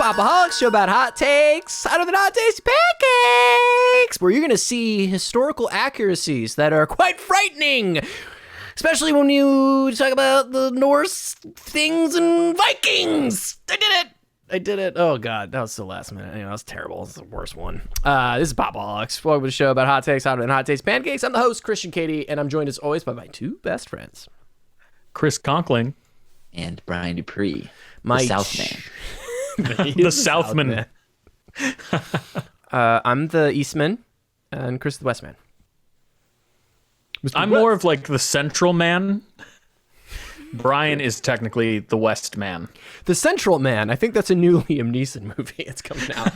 Popaholics, show about hot takes, hotter than hot taste pancakes, where you're going to see historical accuracies that are quite frightening, especially when you talk about the Norse things and Vikings. I did it. Oh, God. That was so last minute. That was terrible. It's the worst one. This is Popaholics. Welcome to the show about hot takes, hotter than hot taste pancakes. I'm the host, Christian Katie, and I'm joined as always by my two best friends, Chris Conkling and Brian Dupree, the Southman. The Southman. I'm the Eastman, and Chris the Westman. I'm more of like the Central Man. Brian is technically the West Man. The Central Man. I think that's a new Liam Neeson movie. It's coming out.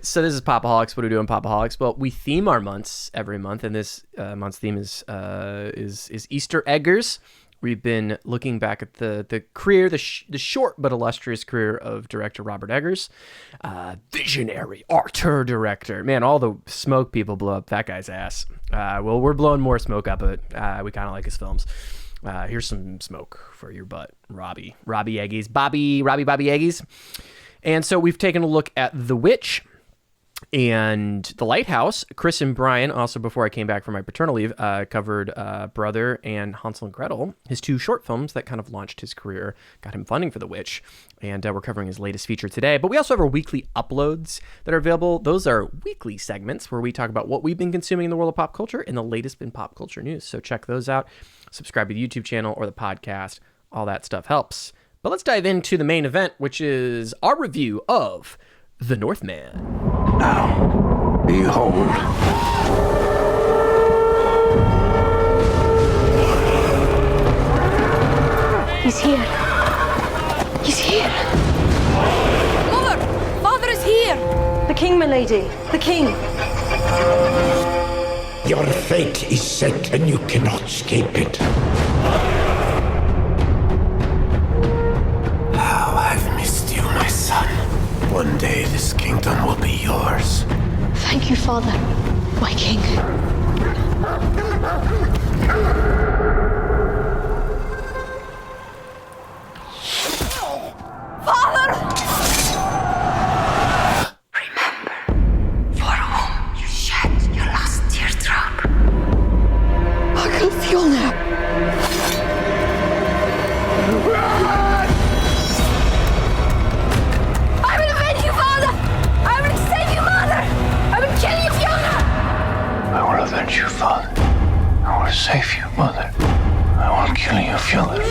So this is Popaholics. What do we do in Popaholics? Well, we theme our months every month, and this month's theme is Easter Eggers. We've been looking back at the career, the short but illustrious career of director Robert Eggers, visionary auteur director. Man, all the smoke people blow up that guy's ass. Well, we're blowing more smoke up, but we kind of like his films. Here's some smoke for your butt, Robbie Eggies, Bobby Eggies. And so we've taken a look at The Witch and The Lighthouse. Chris and Brian, also before I came back from my paternal leave, covered Brother and Hansel and Gretel, his two short films that kind of launched his career, got him funding for The Witch. And we're covering his latest feature today. But we also have our weekly uploads that are available. Those are weekly segments where we talk about what we've been consuming in the world of pop culture and the latest in pop culture news. So check those out. Subscribe to the YouTube channel or the podcast. All that stuff helps. But let's dive into the main event, which is our review of The Northman. Now, behold. He's here. He's here. Mother! Father is here! The king, my lady. The king. Your fate is set and you cannot escape it. How I've missed you, my son. One day this kingdom will be yours. Thank you, Father. My king. Father! Remember, for whom you shed your last teardrop. I can feel now. I will avenge you, Father! I will save you, Mother! I will kill you, Fjölnir! I will avenge you, father. I will save you, mother. I will kill you, Fjölnir.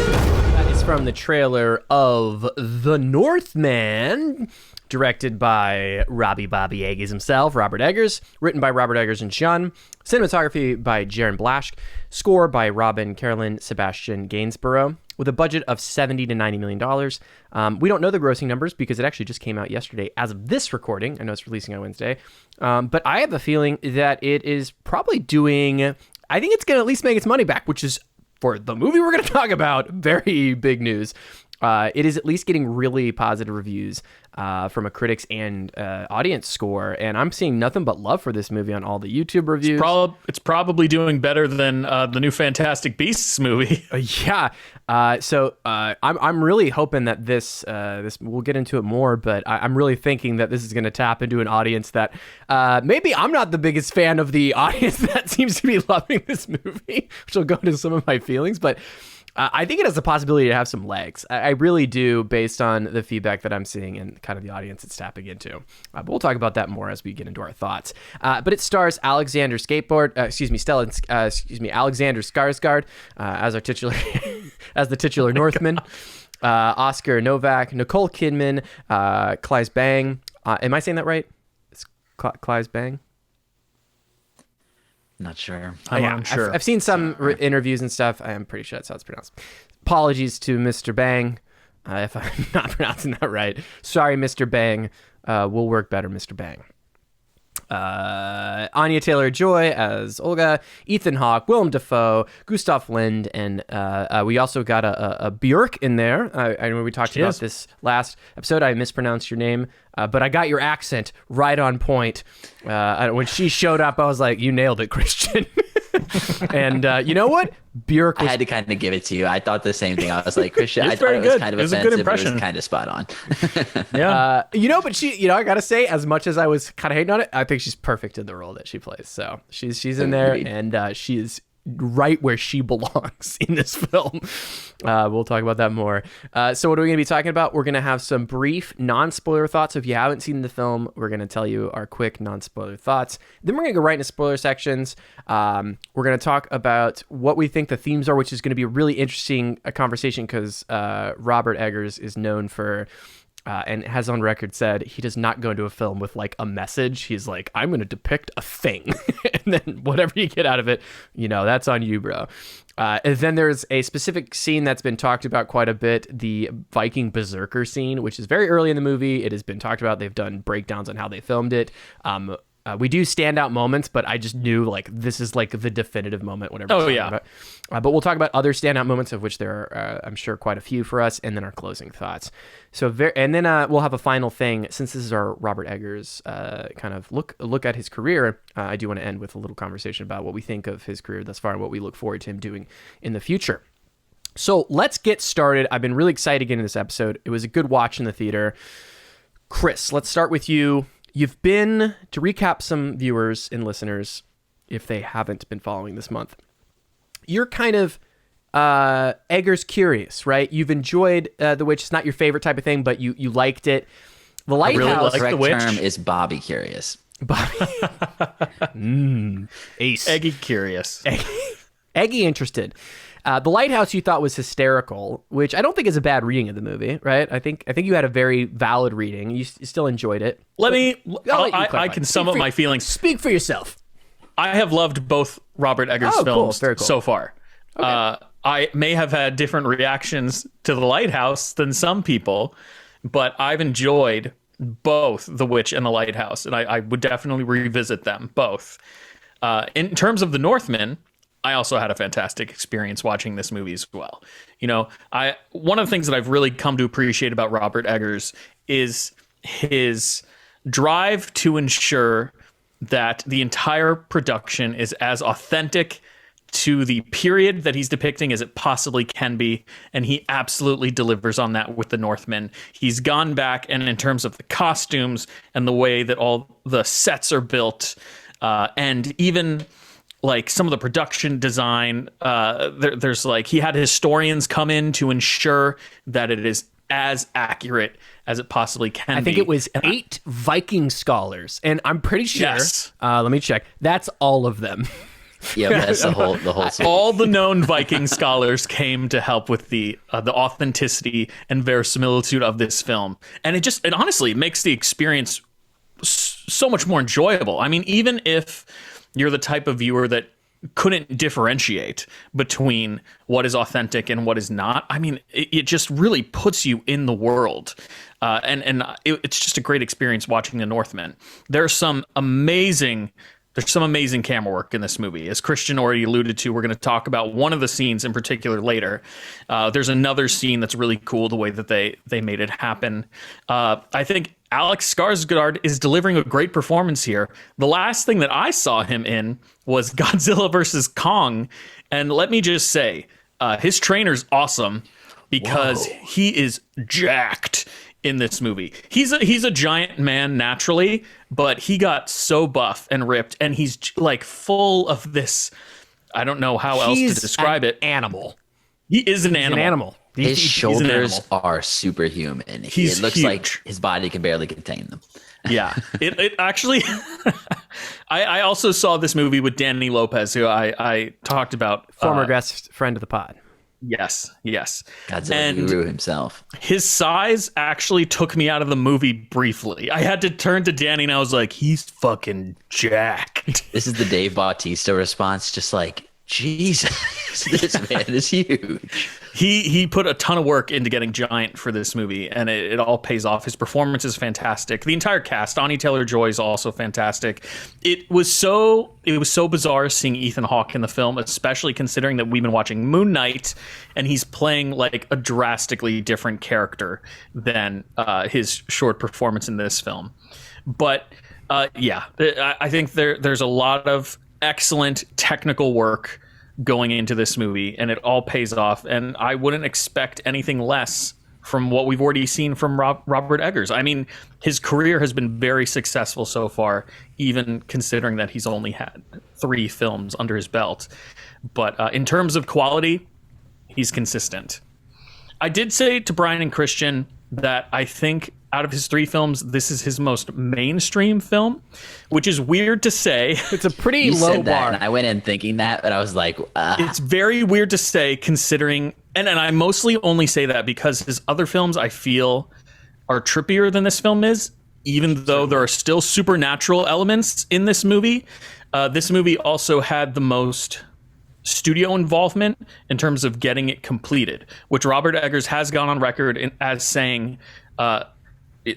That is from the trailer of The Northman, directed by Bobby Eggies himself, Robert Eggers, written by Robert Eggers and Sjon, cinematography by Jarin Blaschke, score by Robin, Carolan, Sebastian, Gainsborough, with a budget of $70 to $90 million. We don't know the grossing numbers because it actually just came out yesterday as of this recording. I know it's releasing on Wednesday. But I have a feeling that it is probably doing, I think it's going to at least make its money back, which is, for the movie we're going to talk about, very big news. It is at least getting really positive reviews from a critics and audience score, and I'm seeing nothing but love for this movie on all the YouTube reviews. It's probably doing better than the new Fantastic Beasts movie. Yeah. So I'm really hoping that this we'll get into it more, but I'm really thinking that this is going to tap into an audience that maybe I'm not the biggest fan of the audience that seems to be loving this movie, which will go into some of my feelings, but I think it has the possibility to have some legs. I really do, based on the feedback that I'm seeing and kind of the audience it's tapping into. But we'll talk about that more as we get into our thoughts. But it stars Alexander Skarsgård as our titular, as the titular Northman. Oscar Novak, Nicole Kidman, Claes Bang. Am I saying that right? It's Claes Bang. Not sure. I'm unsure. I've seen some interviews and stuff. I am pretty sure that's how it's pronounced. Apologies to Mr. Bang if I'm not pronouncing that right. Sorry, Mr. Bang. We'll work better, Mr. Bang. Anya Taylor-Joy as Olga, Ethan Hawke, Willem Dafoe, Gustav, Lindh, and we also got a Birch in there. I know we talked about this last episode. I mispronounced your name, but I got your accent right on point. When she showed up, I was like, you nailed it, Christian. And you know what? Birch I was had to kind of give it to you. I thought the same thing. I was like, Christian, I It's thought very it was good. kind of It was a offensive, good but it impression. was kind of spot on. Yeah. but she, I gotta say, as much as I was kind of hating on it, I think she's perfect in the role that she plays. So she's in there, Agreed. and she is right where she belongs in this film. We'll talk about that more. So what are we going to be talking about? We're going to have some brief non-spoiler thoughts. If you haven't seen the film, we're going to tell you our quick non-spoiler thoughts. Then we're going to go right into spoiler sections. We're going to talk about what we think the themes are, which is going to be a really interesting conversation because Robert Eggers is known for and has on record said he does not go into a film with like a message. He's like, I'm going to depict a thing. And then whatever you get out of it, that's on you, bro. And then there's a specific scene that's been talked about quite a bit, the Viking Berserker scene, which is very early in the movie. It has been talked about. They've done breakdowns on how they filmed it. We do standout moments, but I just knew like this is like the definitive moment, whatever. Oh, yeah. But we'll talk about other standout moments, of which there are, I'm sure, quite a few for us, and then our closing thoughts. And then we'll have a final thing. Since this is our Robert Eggers kind of look at his career, I do want to end with a little conversation about what we think of his career thus far and what we look forward to him doing in the future. So let's get started. I've been really excited getting this episode. It was a good watch in the theater. Chris, let's start with you. You've been, to recap some viewers and listeners, if they haven't been following this month, you're kind of Eggers curious, right? You've enjoyed The Witch. It's not your favorite type of thing, but you liked it. The Lighthouse. really like The correct The Witch. term is Bobby curious. Ace. Eggy curious. Eggy interested. The Lighthouse you thought was hysterical, which I don't think is a bad reading of the movie, right? I think you had a very valid reading. You still enjoyed it. I clarify. can sum up my feelings. Speak for yourself. I have loved both Robert Eggers Oh, cool. films Very cool. so far. I may have had different reactions to The Lighthouse than some people, but I've enjoyed both The Witch and The Lighthouse, and I would definitely revisit them both. In terms of The Northman, I also had a fantastic experience watching this movie as well. One of the things that I've really come to appreciate about Robert Eggers is his drive to ensure that the entire production is as authentic to the period that he's depicting as it possibly can be, and he absolutely delivers on that with The Northman. He's gone back, and in terms of the costumes and the way that all the sets are built, and even like some of the production design, there's like he had historians come in to ensure that it is as accurate as it possibly can be. I think it was 8 Viking scholars, and I'm pretty sure. Yes. Let me check. That's all of them. Yeah, that's the whole series. All the known Viking scholars came to help with the authenticity and verisimilitude of this film, and it honestly makes the experience so much more enjoyable. I mean, even if you're the type of viewer that couldn't differentiate between what is authentic and what is not, I mean, it just really puts you in the world. It's just a great experience watching The Northman. There's some amazing camera work in this movie. As Christian already alluded to, we're going to talk about one of the scenes in particular later. There's another scene that's really cool, the way that they made it happen. I think Alex Skarsgård is delivering a great performance here. The last thing that I saw him in was Godzilla vs. Kong. And let me just say, his trainer's awesome because he is jacked in this movie. He's a giant man naturally, but he got so buff and ripped, and he's like full of this. I don't know how else to describe it. Animal. He is an animal. His He's an shoulders animal. are superhuman. It looks huge. like his body can barely contain them. Yeah, it actually. I also saw this movie with Danny Lopez, who I talked about. Former guest friend of the pod. Yes. Godzilla And guru himself. his size actually took me out of the movie briefly. I had to turn to Danny and I was like, he's fucking jacked. This is the Dave Bautista response, just like, Jesus, this man is huge. He put a ton of work into getting giant for this movie, and it all pays off. His performance is fantastic. The entire cast, Anya Taylor-Joy is also fantastic. It was so bizarre seeing Ethan Hawke in the film, especially considering that we've been watching Moon Knight, and he's playing like a drastically different character than his short performance in this film. But I think there's a lot of excellent technical work going into this movie, and it all pays off. And I wouldn't expect anything less from what we've already seen from Robert Eggers. I mean, his career has been very successful so far, even considering that he's only had 3 films under his belt. But in terms of quality, he's consistent. I did say to Brian and Christian that I think out of his 3 films, this is his most mainstream film, which is weird to say. It's a pretty You low said that, bar. and I went in thinking that, but I was like, It's very weird to say considering, and I mostly only say that because his other films I feel are trippier than this film is, even though there are still supernatural elements in this movie. This movie also had the most studio involvement in terms of getting it completed, which Robert Eggers has gone on record as saying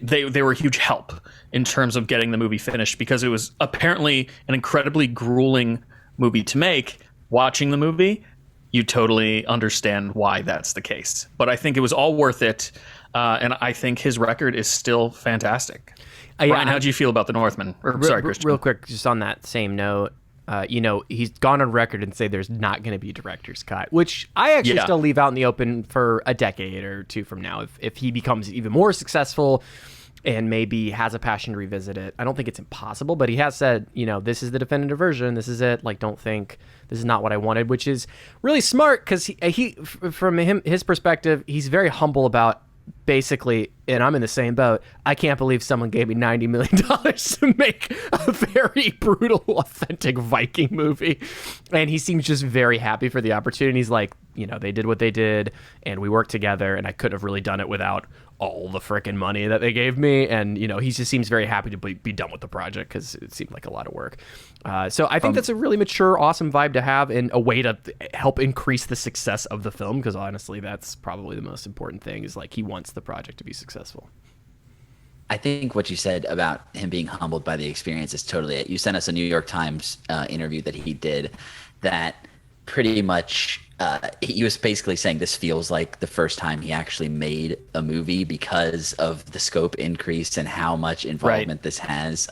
they were a huge help in terms of getting the movie finished, because it was apparently an incredibly grueling movie to make. Watching the movie, you totally understand why that's the case. But I think it was all worth it, and I think his record is still fantastic. Brian, how do you feel about The Northman? Sorry, Christian. Real quick, just on that same note, he's gone on record and say there's not going to be a director's cut, which I actually still leave out in the open for a decade or 2 from now. If he becomes even more successful and maybe has a passion to revisit it, I don't think it's impossible, but he has said, this is the definitive version. This is it. Like, don't think this is not what I wanted, which is really smart because from his perspective, he's very humble about basically, and I'm in the same boat, I can't believe someone gave me $90 million to make a very brutal, authentic Viking movie. And he seems just very happy for the opportunity. He's like, they did what they did, and we worked together, and I couldn't have really done it without all the freaking money that they gave me. And, he just seems very happy to be done with the project because it seemed like a lot of work. So I think that's a really mature, awesome vibe to have, and a way to help increase the success of the film, because honestly, that's probably the most important thing, is like he wants the project to be successful. I think what you said about him being humbled by the experience is totally it. You sent us a New York Times interview that he did that pretty much he was basically saying this feels like the first time he actually made a movie because of the scope increase and how much involvement this has.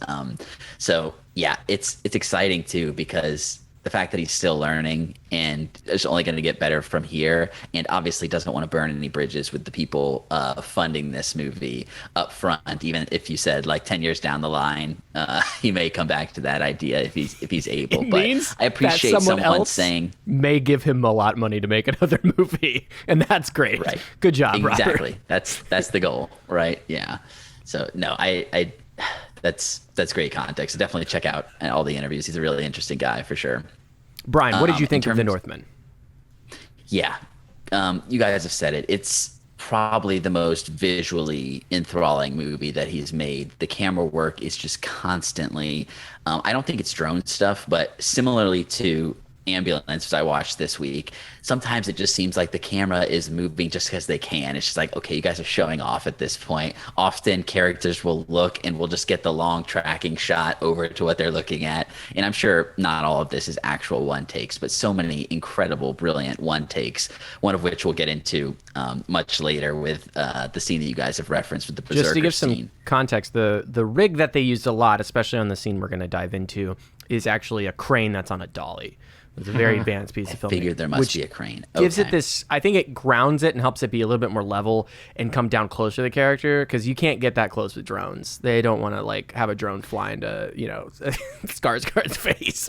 So yeah, it's exciting too, because the fact that he's still learning and is only going to get better from here, and obviously doesn't want to burn any bridges with the people funding this movie up front. Even if you said like 10 years down the line, he may come back to that idea if he's able. But I appreciate someone else saying may give him a lot of money to make another movie, and that's great. Right. Good job, exactly. Robert. That's the goal, right? Yeah. So no, I that's great context. So definitely check out all the interviews. He's a really interesting guy for sure. Brian, what did you think of The Northman? Yeah, you guys have said it. It's probably the most visually enthralling movie that he's made. The camera work is just constantly, I don't think it's drone stuff, but similarly to Ambulance, which I watched this week, sometimes it just seems like the camera is moving just because they can. It's just like, okay, you guys are showing off at this point. Often characters will look and we'll just get the long tracking shot over to what they're looking at. And I'm sure not all of this is actual one takes, but so many incredible, brilliant one takes, one of which we'll get into much later with the scene that you guys have referenced with the Berserker Just to give scene. some context, the rig that they used a lot, especially on the scene we're going to dive into, is actually a crane that's on a dolly. It's a very advanced piece of filmmaking. I figured there must be a crane. Gives it this, I think it grounds it and helps it be a little bit more level and come down closer to the character, because you can't get that close with drones. They don't want to like have a drone fly into, Skarsgård's face.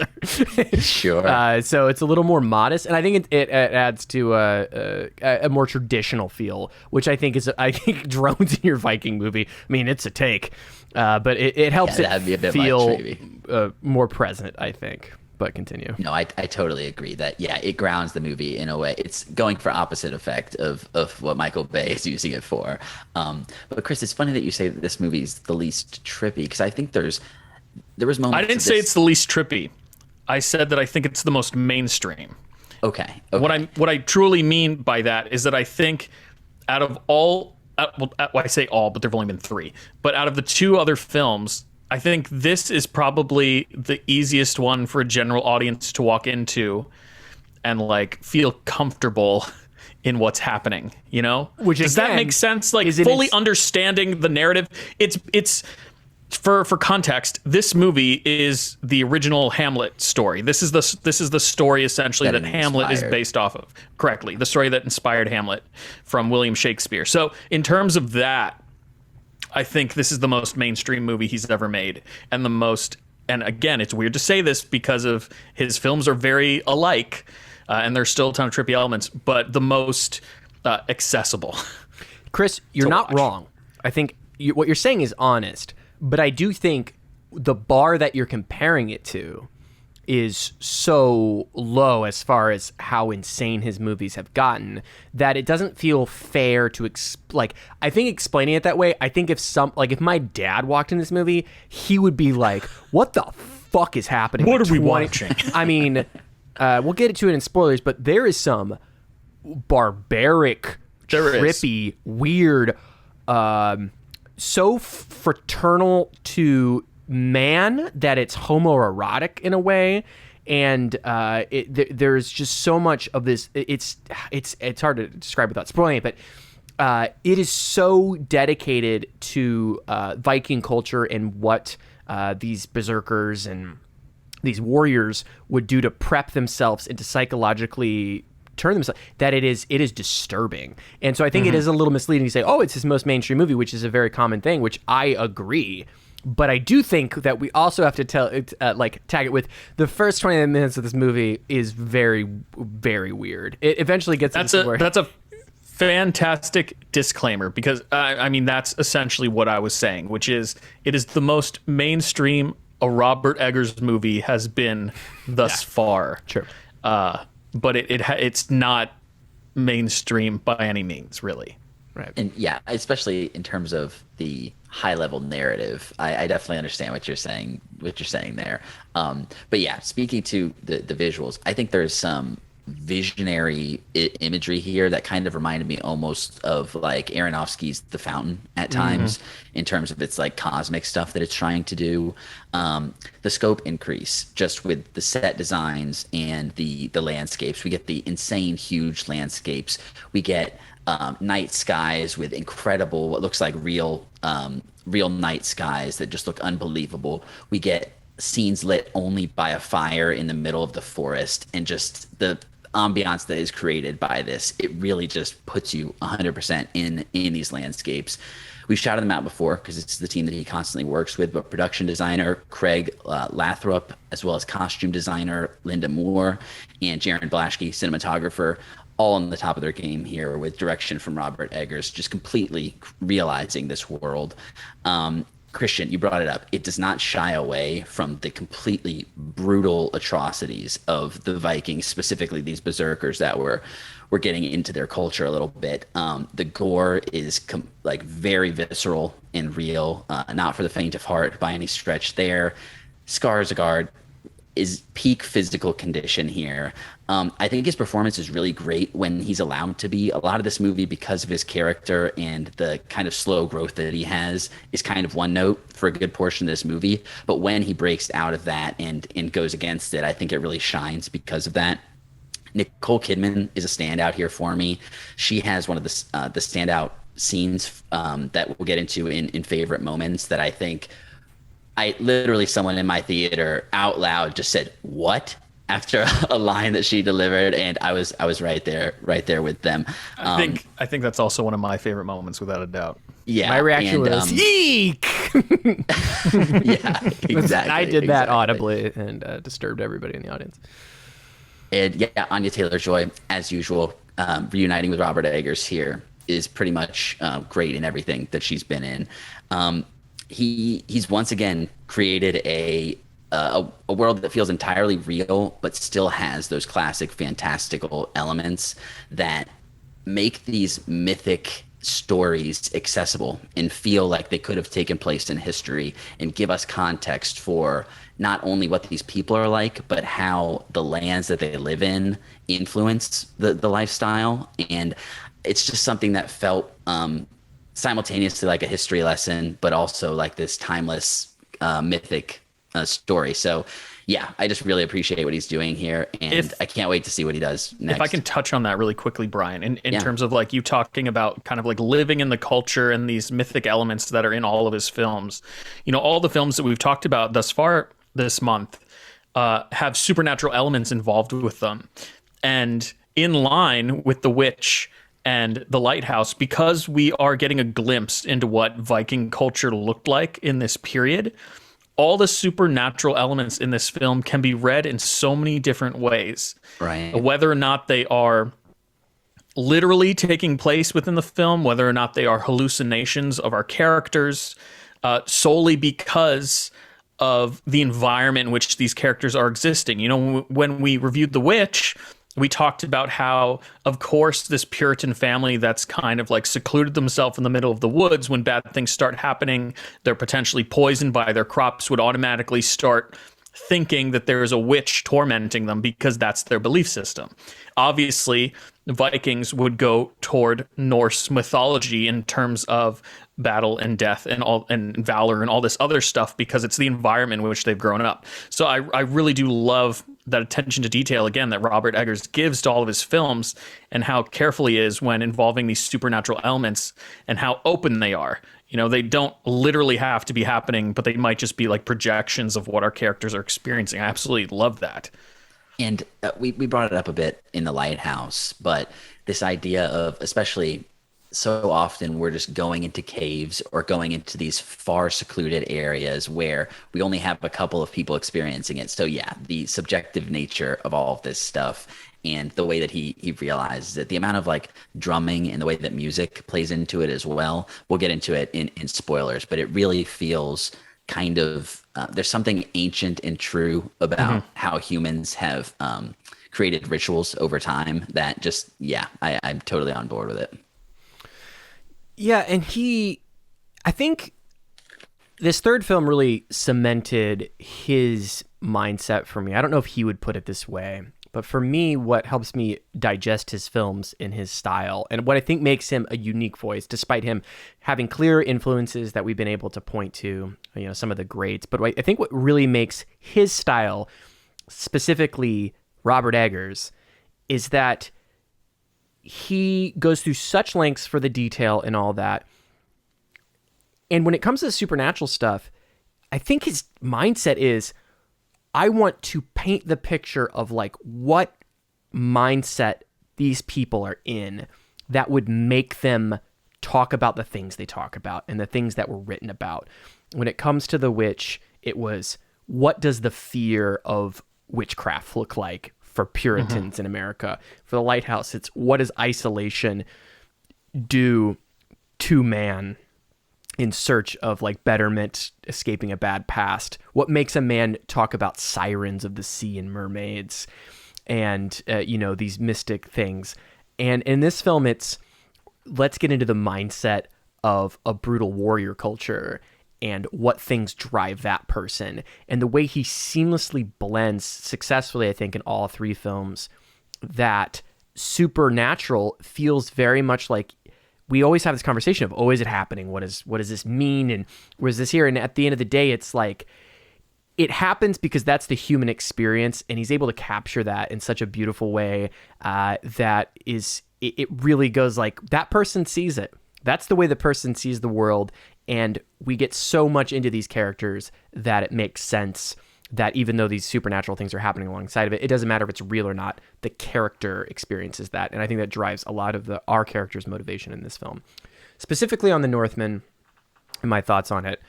Sure. So it's a little more modest, and I think it adds to a more traditional feel, which I think drones in your Viking movie, I mean, it's a take, but it helps it feel more present, I think. But continue. No, I totally agree that, yeah, it grounds the movie in a way. It's going for opposite effect of what Michael Bay is using it for. But Chris, it's funny that you say that this movie is the least trippy, because I think there was moments. I didn't say it's the least trippy. I said that I think it's the most mainstream. Okay. What I truly mean by that is that I think out of all, I say all, but there've only been 3. But out of the 2 other films, I think this is probably the easiest one for a general audience to walk into and like feel comfortable in what's happening, Which does that make sense? Like fully understanding the narrative. It's for context, this movie is the original Hamlet story. This is the story essentially that Hamlet is based off of. Correctly, the story that inspired Hamlet from William Shakespeare. So in terms of that, I think this is the most mainstream movie he's ever made, and the most. And again, it's weird to say this because of his films are very alike, and there's still a ton of trippy elements, but the most accessible. Chris, you're not wrong. I think what you're saying is honest, but I do think the bar that you're comparing it to is so low as far as how insane his movies have gotten that it doesn't feel fair to I think explaining it that way, I think if my dad walked in this movie, he would be like, what the fuck is happening? What are we watching? I mean, we'll get into it in spoilers, but there is some barbaric, trippy, weird, so fraternal to man that it's homoerotic in a way, and there's just so much of this. It's hard to describe without spoiling it, but it is so dedicated to Viking culture and what these berserkers and these warriors would do to prep themselves and to psychologically turn themselves, that it is disturbing. And so I think it is a little misleading to say, oh, it's his most mainstream movie, which is a very common thing, which I agree. But I do think that we also have to tag it with the first 20 minutes of this movie is very, very weird. It eventually gets that's a fantastic disclaimer, because I mean that's essentially what I was saying, which is it is the most mainstream a Robert Eggers movie has been thus far. Sure. But it's not mainstream by any means, really. Right. And yeah, especially in terms of the high level narrative, I definitely understand what you're saying there. But yeah, speaking to the visuals, I think there's some visionary imagery here that kind of reminded me almost of like Aronofsky's The Fountain at times, in terms of its like cosmic stuff that it's trying to do. The scope increase just with the set designs and the landscapes. We get the insane huge landscapes. We get night skies with incredible, what looks like real night skies that just look unbelievable. We get scenes lit only by a fire in the middle of the forest, and just the ambiance that is created by this, it really just puts you 100% in these landscapes. We've shouted them out before because it's the team that he constantly works with, but production designer Craig Lathrop, as well as costume designer Linda Moore and Jarin Blaschke, cinematographer, all on the top of their game here with direction from Robert Eggers, just completely realizing this world. Christian, you brought it up. It does not shy away from the completely brutal atrocities of the Vikings, specifically these berserkers that were getting into their culture a little bit. The gore is very visceral and real, not for the faint of heart by any stretch there. Skarsgård is peak physical condition here. I think his performance is really great when he's allowed to be. A lot of this movie, because of his character and the kind of slow growth that he has, is kind of one note for a good portion of this movie. But when he breaks out of that and goes against it, I think it really shines because of that. Nicole Kidman is a standout here for me. She has one of the standout scenes that we'll get into in favorite moments that I think someone in my theater out loud just said, "What?" after a line that she delivered, and I was right there with them. I think that's also one of my favorite moments, without a doubt. Yeah, my reaction was "Eek!" Yeah, exactly. I did that audibly and disturbed everybody in the audience. And yeah, Anya Taylor-Joy, as usual, reuniting with Robert Eggers here is pretty much great in everything that she's been in. He's once again created a world that feels entirely real, but still has those classic fantastical elements that make these mythic stories accessible and feel like they could have taken place in history, and give us context for not only what these people are like, but how the lands that they live in influence the lifestyle. And it's just something that felt simultaneously like a history lesson, but also like this timeless mythic story. So yeah, I just really appreciate what he's doing here, and I can't wait to see what he does next. If I can touch on that really quickly, Brian, in Yeah. terms of like you talking about kind of like living in the culture and these mythic elements that are in all of his films, all the films that we've talked about thus far this month have supernatural elements involved with them. And in line with The Witch and The Lighthouse, because we are getting a glimpse into what Viking culture looked like in this period, all the supernatural elements in this film can be read in so many different ways. Right. Whether or not they are literally taking place within the film, whether or not they are hallucinations of our characters, solely because of the environment in which these characters are existing. When we reviewed The Witch, we talked about how, of course, this Puritan family that's kind of like secluded themselves in the middle of the woods, when bad things start happening, they're potentially poisoned by their crops, would automatically start thinking that there is a witch tormenting them because that's their belief system. Obviously, the Vikings would go toward Norse mythology in terms of battle and death and valor and all this other stuff because it's the environment in which they've grown up. So I really do love that attention to detail, again, that Robert Eggers gives to all of his films, and how careful he is when involving these supernatural elements and how open they are. They don't literally have to be happening, but they might just be like projections of what our characters are experiencing. I absolutely love that. And we brought it up a bit in The Lighthouse, but this idea of, especially so often we're just going into caves or going into these far secluded areas where we only have a couple of people experiencing it. So yeah, the subjective nature of all of this stuff and the way that he realizes it, the amount of like drumming and the way that music plays into it as well. We'll get into it in spoilers, but it really feels kind of, there's something ancient and true about how humans have created rituals over time that just, yeah, I'm totally on board with it. Yeah, and I think this third film really cemented his mindset for me. I don't know if he would put it this way, but for me, what helps me digest his films in his style, and what I think makes him a unique voice, despite him having clear influences that we've been able to point to, some of the greats, but I think what really makes his style, specifically Robert Eggers, is that he goes through such lengths for the detail and all that. And when it comes to supernatural stuff, I think his mindset is, I want to paint the picture of like what mindset these people are in that would make them talk about the things they talk about and the things that were written about. When it comes to The Witch, it was, what does the fear of witchcraft look like for Puritans in America? For The Lighthouse, it's, what does isolation do to man in search of like betterment, escaping a bad past? What makes a man talk about sirens of the sea and mermaids and these mystic things? And in this film, it's, let's get into the mindset of a brutal warrior culture and what things drive that person. And the way he seamlessly blends successfully, I think, in all three films, that supernatural feels very much like, we always have this conversation of, oh, is it happening? What does this mean? And where's this here? And at the end of the day, it's like, it happens because that's the human experience. And he's able to capture that in such a beautiful way that is, it really goes like, that person sees it. That's the way the person sees the world. And we get so much into these characters that it makes sense that even though these supernatural things are happening alongside of it, it doesn't matter if it's real or not. The character experiences that. And I think that drives a lot of our character's motivation in this film. Specifically on The Northman, and my thoughts on it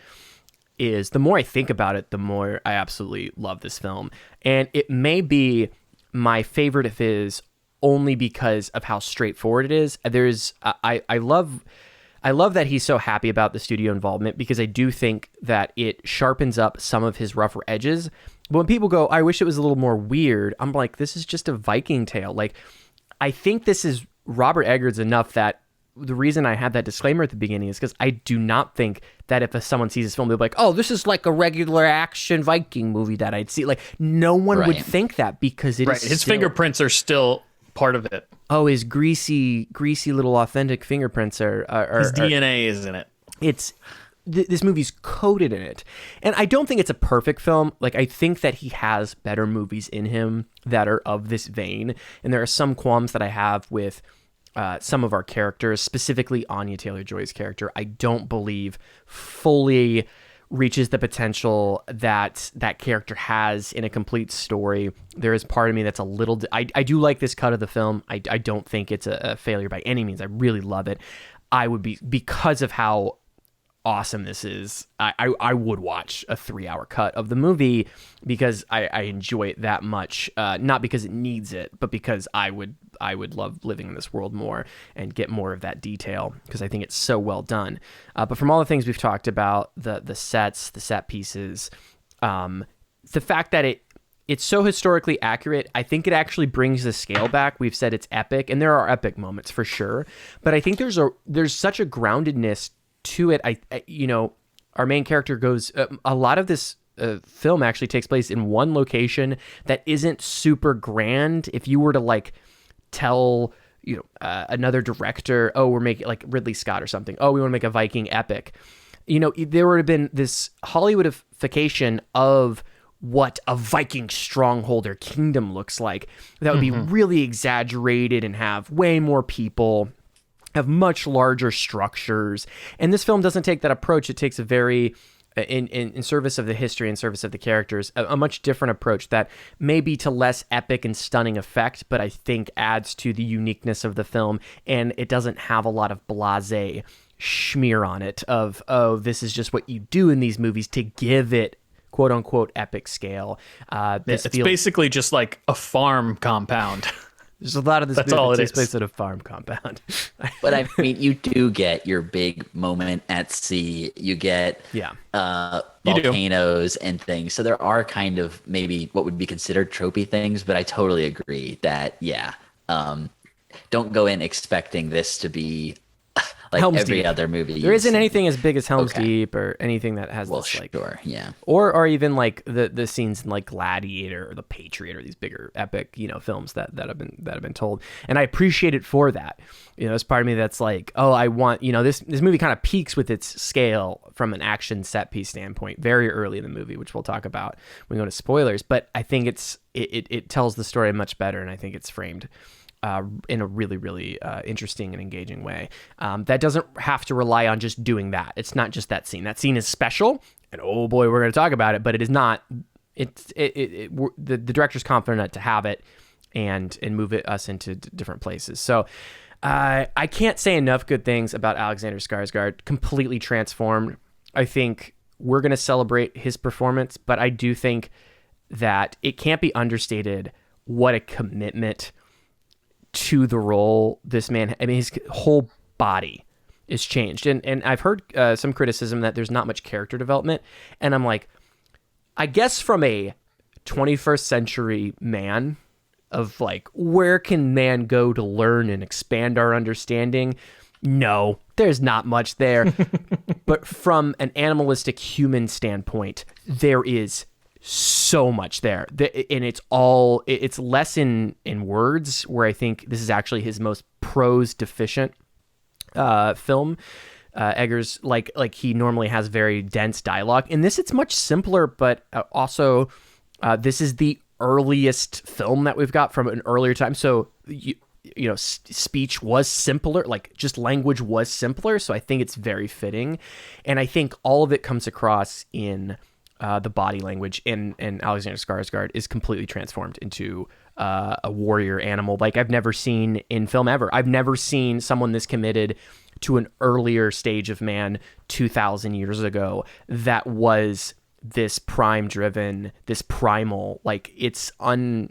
is, the more I think about it, the more I absolutely love this film. And it may be my favorite of his only because of how straightforward it is. I love that he's so happy about the studio involvement, because I do think that it sharpens up some of his rougher edges. But when people go, I wish it was a little more weird, I'm like, this is just a Viking tale. Like, I think this is Robert Eggers enough that the reason I had that disclaimer at the beginning is because I do not think that if someone sees this film, they'll be like, oh, this is like a regular action Viking movie that I'd see. Like, no one would think that, because it is his fingerprints are still part of it. Oh, his greasy little authentic fingerprints are his DNA is in it. this movie's coated in it. And I don't think it's a perfect film. Like, I think that he has better movies in him that are of this vein. And there are some qualms that I have with some of our characters, specifically Anya Taylor-Joy's character. I don't believe fully reaches the potential that that character has in a complete story. There is part of me that's a little... I do like this cut of the film. I don't think it's a failure by any means. I really love it. I would be... Because of how awesome this is, I would watch a 3-hour cut of the movie because I enjoy it that much. Not because it needs it, but because I would love living in this world more and get more of that detail because I think it's so well done. But from all the things we've talked about, the sets, the set pieces, the fact that it's so historically accurate, I think it actually brings the scale back. We've said it's epic, and there are epic moments for sure, but I think there's such a groundedness to it. Our main character goes, a lot of this film actually takes place in one location that isn't super grand. If you were to like tell another director, oh, we're making like Ridley Scott or something, oh, we want to make a Viking epic, there would have been this Hollywoodification of what a Viking stronghold or kingdom looks like that would be really exaggerated and have way more people, have much larger structures. And this film doesn't take that approach. It takes a very, in service of the history and service of the characters, a much different approach that may be to less epic and stunning effect, but I think adds to the uniqueness of the film. And it doesn't have a lot of blasé schmear on it of, oh, this is just what you do in these movies to give it quote unquote epic scale. It's basically just like a farm compound. There's a lot of this That's movie all that it takes is. place at a farm compound. But I mean, you do get your big moment at sea. You get volcanoes and things. So there are kind of maybe what would be considered tropey things, but I totally agree that, don't go in expecting this to be like Helm's every Deep. other movie. There isn't anything as big as Helm's Okay. Deep or anything that has Well, this like... sure, yeah. Or even like the scenes in like Gladiator or The Patriot or these bigger epic films that have been told, and I appreciate it for that. There's part of me that's like, oh, I want this movie kind of peaks with its scale from an action set piece standpoint very early in the movie, which we'll talk about when we go to spoilers. But I think it tells the story much better, and I think it's framed in a really, really interesting and engaging way. That doesn't have to rely on just doing that. It's not just that scene. That scene is special, and oh boy, we're going to talk about it. But it is not. The director's confident to have it and move us into different places. So I can't say enough good things about Alexander Skarsgård. Completely transformed. I think we're going to celebrate his performance, but I do think that it can't be understated what a commitment to the role this man, his whole body is changed. And I've heard some criticism that there's not much character development. And I'm like, I guess from a 21st century man of like, where can man go to learn and expand our understanding? No, there's not much there. But from an animalistic human standpoint, there is so much there, and it's less in words, where I think this is actually his most prose deficient film. Eggers, like he normally has very dense dialogue. In this, it's much simpler, but also this is the earliest film that we've got from an earlier time. So speech was simpler, like just language was simpler. So I think it's very fitting, and I think all of it comes across in the body language, and Alexander Skarsgård is completely transformed into a warrior animal like I've never seen in film ever. I've never seen someone this committed to an earlier stage of man 2,000 years ago that was this prime driven, this primal, like it's I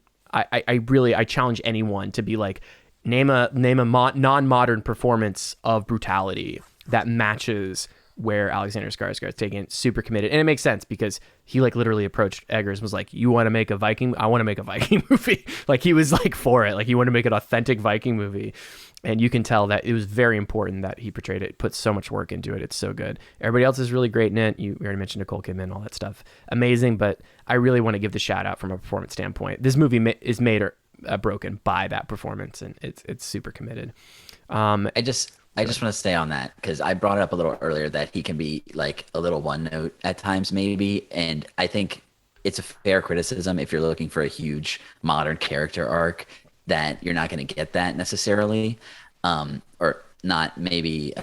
challenge anyone to be like, name a non-modern performance of brutality that matches where Alexander Skarsgård is taking it. Super committed. And it makes sense because he like literally approached Eggers and was like, you want to make a Viking? I want to make a Viking movie. Like he was like for it. Like he wanted to make an authentic Viking movie. And you can tell that it was very important that he portrayed it, put so much work into it. It's so good. Everybody else is really great in it. We already mentioned Nicole Kidman, all that stuff. Amazing. But I really want to give the shout out from a performance standpoint. This movie is made or broken by that performance, and it's super committed. I just want to stay on that because I brought it up a little earlier that he can be like a little one note at times, maybe. And I think it's a fair criticism if you're looking for a huge modern character arc that you're not going to get that necessarily, or not maybe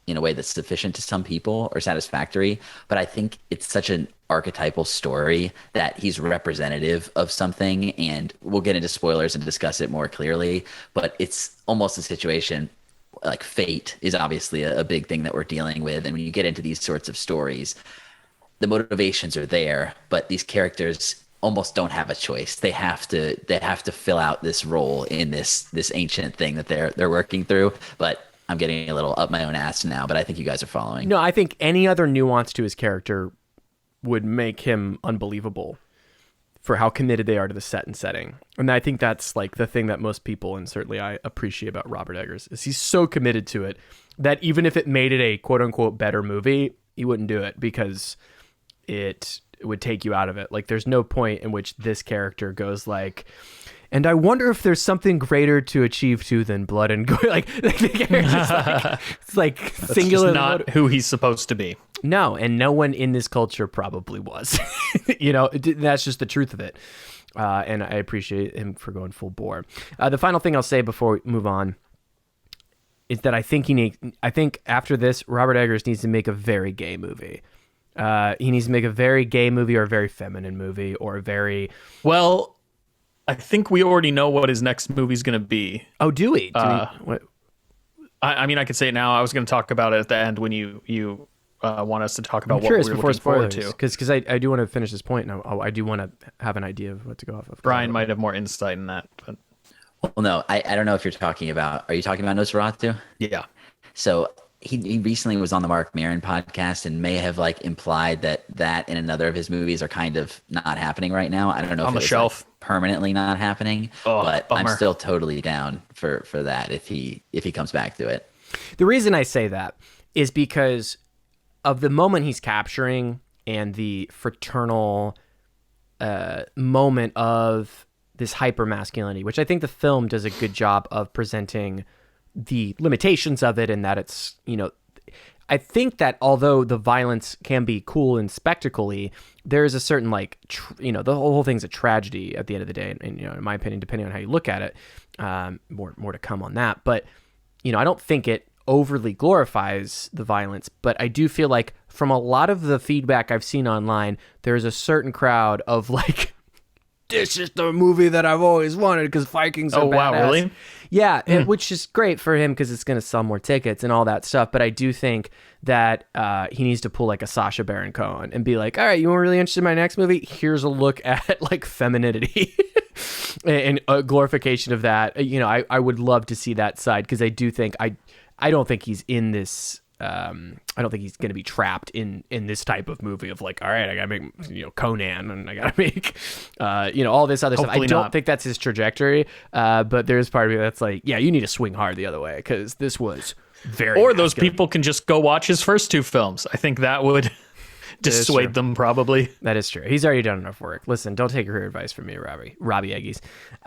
in a way that's sufficient to some people or satisfactory. But I think it's such an archetypal story that he's representative of something. And we'll get into spoilers and discuss it more clearly. But it's almost a situation like fate is obviously a big thing that we're dealing with. And when you get into these sorts of stories, the motivations are there, but these characters almost don't have a choice. They have to fill out this role in this ancient thing that they're working through. But I'm getting a little up my own ass now, but I think you guys are following. No, I think any other nuance to his character would make him unbelievable for how committed they are to the set and setting. And I think that's like the thing that most people, and certainly I appreciate about Robert Eggers, is he's so committed to it that even if it made it a quote unquote better movie, he wouldn't do it because it would take you out of it. Like there's no point in which this character goes like, and I wonder if there's something greater to achieve too than blood and gore. Like the character's like, it's like That's singular. just not who he's supposed to be. No, and no one in this culture probably was. That's just the truth of it. And I appreciate him for going full bore. The final thing I'll say before we move on is that I think after this, Robert Eggers needs to make a very gay movie. He needs to make a very gay movie or a very feminine movie or a very... Well, I think we already know what his next movie's going to be. Oh, do we? What? I mean, I could say it now. I was going to talk about it at the end when you want us to talk about what we're before looking forward spoilers, to. Because I do want to finish this point, and I do want to have an idea of what to go off of. Brian might have more insight in that. But... Well, no, I don't know if you're talking about... Are you talking about Nosferatu? Yeah. So he recently was on the Mark Maron podcast and may have like implied that and another of his movies are kind of not happening right now. I don't know on if the it's shelf, like permanently not happening, but bummer. I'm still totally down for that if he comes back to it. The reason I say that is because of the moment he's capturing and the fraternal moment of this hyper masculinity, which I think the film does a good job of presenting the limitations of it, and that it's, I think that although the violence can be cool and spectacle-y, there is a certain the whole thing's a tragedy at the end of the day, and in my opinion, depending on how you look at it, more to come on that. But I don't think it overly glorifies the violence, but I do feel like from a lot of the feedback I've seen online, there's a certain crowd of like, this is the movie that I've always wanted because Vikings are badass. Wow, really? Yeah, which is great for him because it's going to sell more tickets and all that stuff. But I do think that he needs to pull like a Sacha Baron Cohen and be like, all right, you weren't really interested in my next movie? Here's a look at like femininity and a glorification of that. I would love to see that side because I do think I don't think he's in this. I don't think he's going to be trapped in this type of movie of like, all right, I got to make Conan and I got to make all this other Hopefully stuff. I don't not. think that's his trajectory. But there's part of me that's like, yeah, you need to swing hard the other way because this was very. Or those masculine. people can just go watch his first two films. I think that would dissuade them probably. That is true. He's already done enough work. Listen, don't take career advice from me, Robbie Eggies.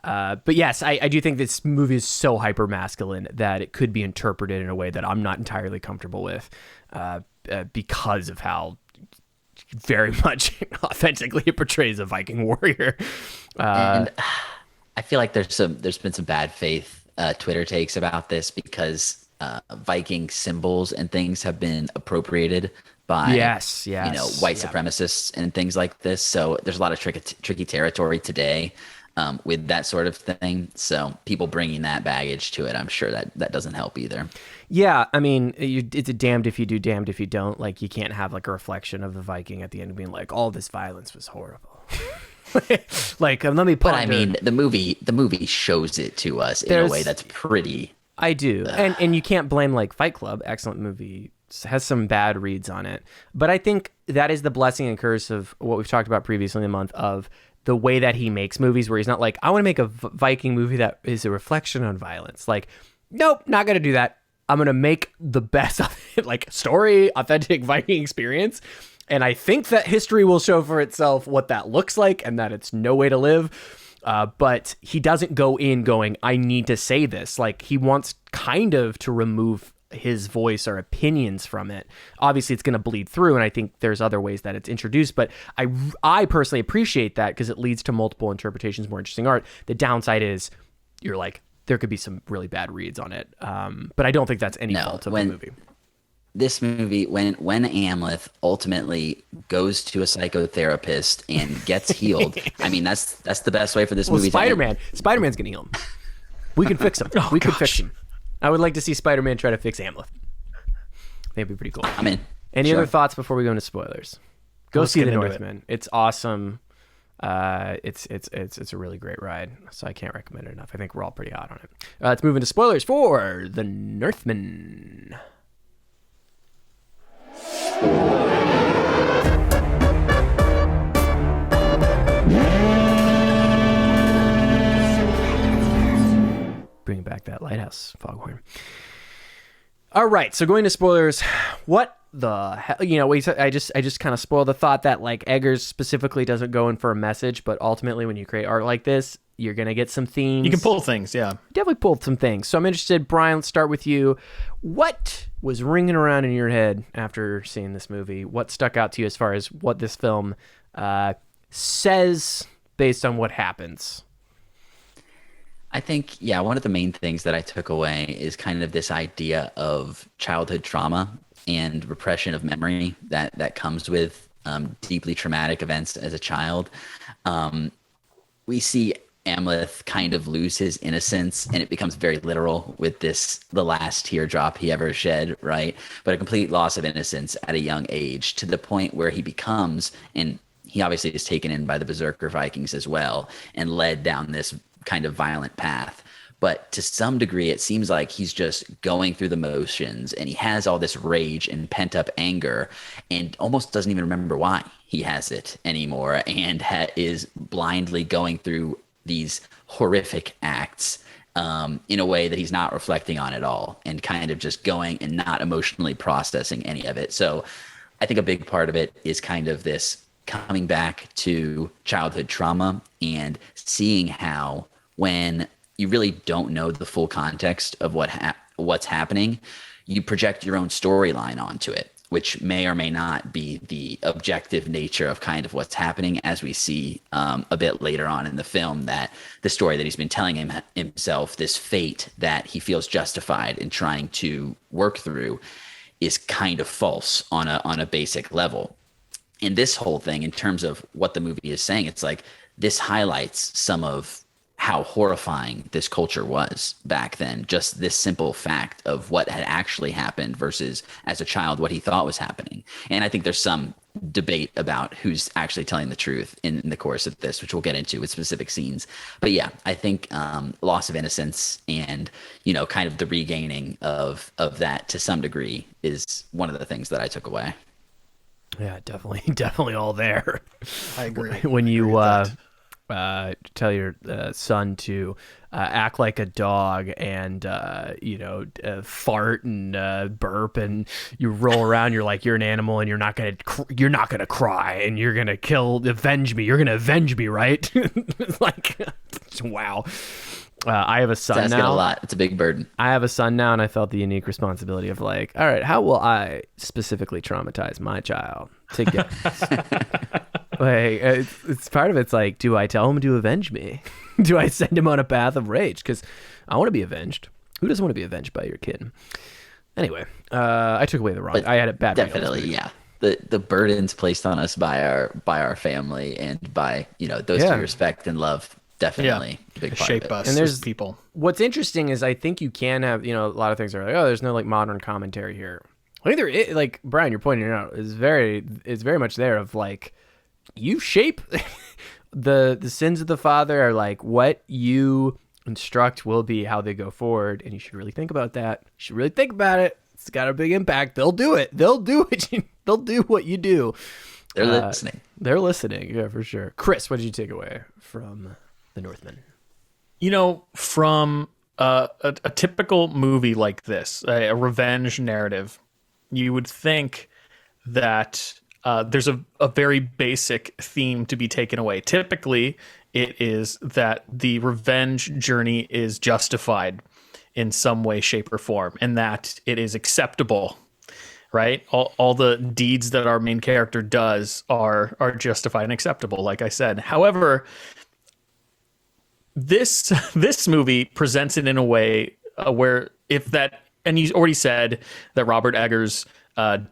But yes, I do think this movie is so hyper masculine that it could be interpreted in a way that I'm not entirely comfortable with because of how very much authentically it portrays a Viking warrior. And I feel like there's been some bad faith Twitter takes about this because Viking symbols and things have been appropriated by yes, white supremacists and things like this. So there's a lot of tricky territory today with that sort of thing. So people bringing that baggage to it, I'm sure that doesn't help either. Yeah, I mean, it's a damned if you do, damned if you don't. Like, you can't have like a reflection of the Viking at the end being like, all this violence was horrible. Like, let me ponder. But I mean, the movie shows it to us in a way that's pretty. I do, and you can't blame like Fight Club. Excellent movie. Has some bad reads on it, but I think that is the blessing and curse of what we've talked about previously in the month of the way that he makes movies, where he's not like, I want to make a Viking movie that is a reflection on violence. Like, nope, not gonna do that. I'm gonna make the best like story, authentic Viking experience, and I think that history will show for itself what that looks like and that it's no way to live. But he doesn't go in going, I need to say this. Like, he wants kind of to remove his voice or opinions from it. Obviously, it's going to bleed through, and I think there's other ways that it's introduced. But I personally appreciate that because it leads to multiple interpretations, more interesting art. The downside is you're like, there could be some really bad reads on it. But I don't think that's any fault of the movie. This movie, when Amleth ultimately goes to a psychotherapist and gets healed, I mean, that's the best way for this movie to end. Spider-Man's going to heal him. We can fix him. We could fix him. I would like to see Spider-Man try to fix Amleth. That'd be pretty cool. I'm in. Any other thoughts before we go into spoilers? Go see The Northman. It's awesome. It's a really great ride, so I can't recommend it enough. I think we're all pretty hot on it. Let's move into spoilers for The Northman. Bringing back that lighthouse foghorn. All right, so going to spoilers. What the hell? I just kind of spoiled the thought that like Eggers specifically doesn't go in for a message, but ultimately when you create art like this, you're gonna get some themes. You can pull things, yeah. Definitely pulled some things. So I'm interested, Brian. Let's start with you. What was ringing around in your head after seeing this movie? What stuck out to you as far as what this film says based on what happens? I think, one of the main things that I took away is kind of this idea of childhood trauma and repression of memory that comes with deeply traumatic events as a child. We see Amleth kind of lose his innocence, and it becomes very literal with the last teardrop he ever shed, right? But a complete loss of innocence at a young age, to the point where he becomes, and he obviously is taken in by the Berserker Vikings as well, and led down this kind of violent path. But to some degree, it seems like he's just going through the motions, and he has all this rage and pent up anger, and almost doesn't even remember why he has it anymore, and is blindly going through these horrific acts in a way that he's not reflecting on at all, and kind of just going and not emotionally processing any of it. So I think a big part of it is kind of this coming back to childhood trauma and seeing how, when you really don't know the full context of what's happening, you project your own storyline onto it, which may or may not be the objective nature of kind of what's happening, as we see a bit later on in the film, that the story that he's been telling himself, this fate that he feels justified in trying to work through, is kind of false on a basic level. And this whole thing, in terms of what the movie is saying, it's like this highlights some of how horrifying this culture was back then. Just this simple fact of what had actually happened versus, as a child, what he thought was happening. And I think there's some debate about who's actually telling the truth in the course of this, which we'll get into with specific scenes. But yeah, I think loss of innocence and, kind of the regaining of that to some degree is one of the things that I took away. Yeah, definitely all there. I agree. When you tell your son to act like a dog and fart and burp, and you roll around, you're like, you're an animal and you're not gonna cry, and you're gonna avenge me, right? It's like, wow. I have a son now. It's asking a lot. It's a big burden. I have a son now, and I felt the unique responsibility of like, all right, how will I specifically traumatize my child to get this? Like, it's part of it's like, do I tell him to avenge me? Do I send him on a path of rage? Because I want to be avenged. Who doesn't want to be avenged by your kid? Anyway, I took away the wrong. I had a bad. Definitely, yeah. The burdens placed on us by our family and by those we respect and love. Definitely a big part shape of it. us and there's as people. What's interesting is I think you can have, a lot of things are like, oh, there's no like modern commentary here. I think there is, like Brian, you're pointing it out, is very much there of like, you shape the sins of the father are like what you instruct will be how they go forward, and you should really think about that. You should really think about it. It's got a big impact. They'll do it. They'll do it. They'll do what you do. They're listening. They're listening. Yeah, for sure. Chris, what did you take away from The Northman? From a typical movie like this, a revenge narrative, you would think that there's a very basic theme to be taken away. Typically, it is that the revenge journey is justified in some way, shape, or form, and that it is acceptable, right? All the deeds that our main character does are justified and acceptable, like I said. However, this movie presents it in a way where and you already said that Robert Eggers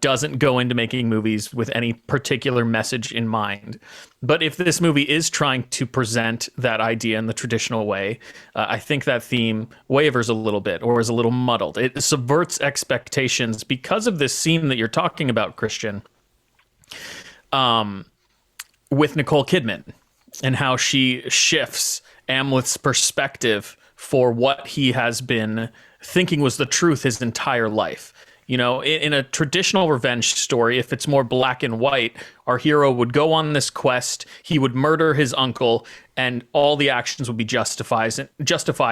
doesn't go into making movies with any particular message in mind. But if this movie is trying to present that idea in the traditional way, I think that theme wavers a little bit or is a little muddled. It subverts expectations because of this scene that you're talking about, Christian, with Nicole Kidman and how she shifts Amleth's perspective for what he has been thinking was the truth his entire life. You know, in a traditional revenge story, if it's more black and white, our hero would go on this quest, he would murder his uncle, and all the actions would be justified,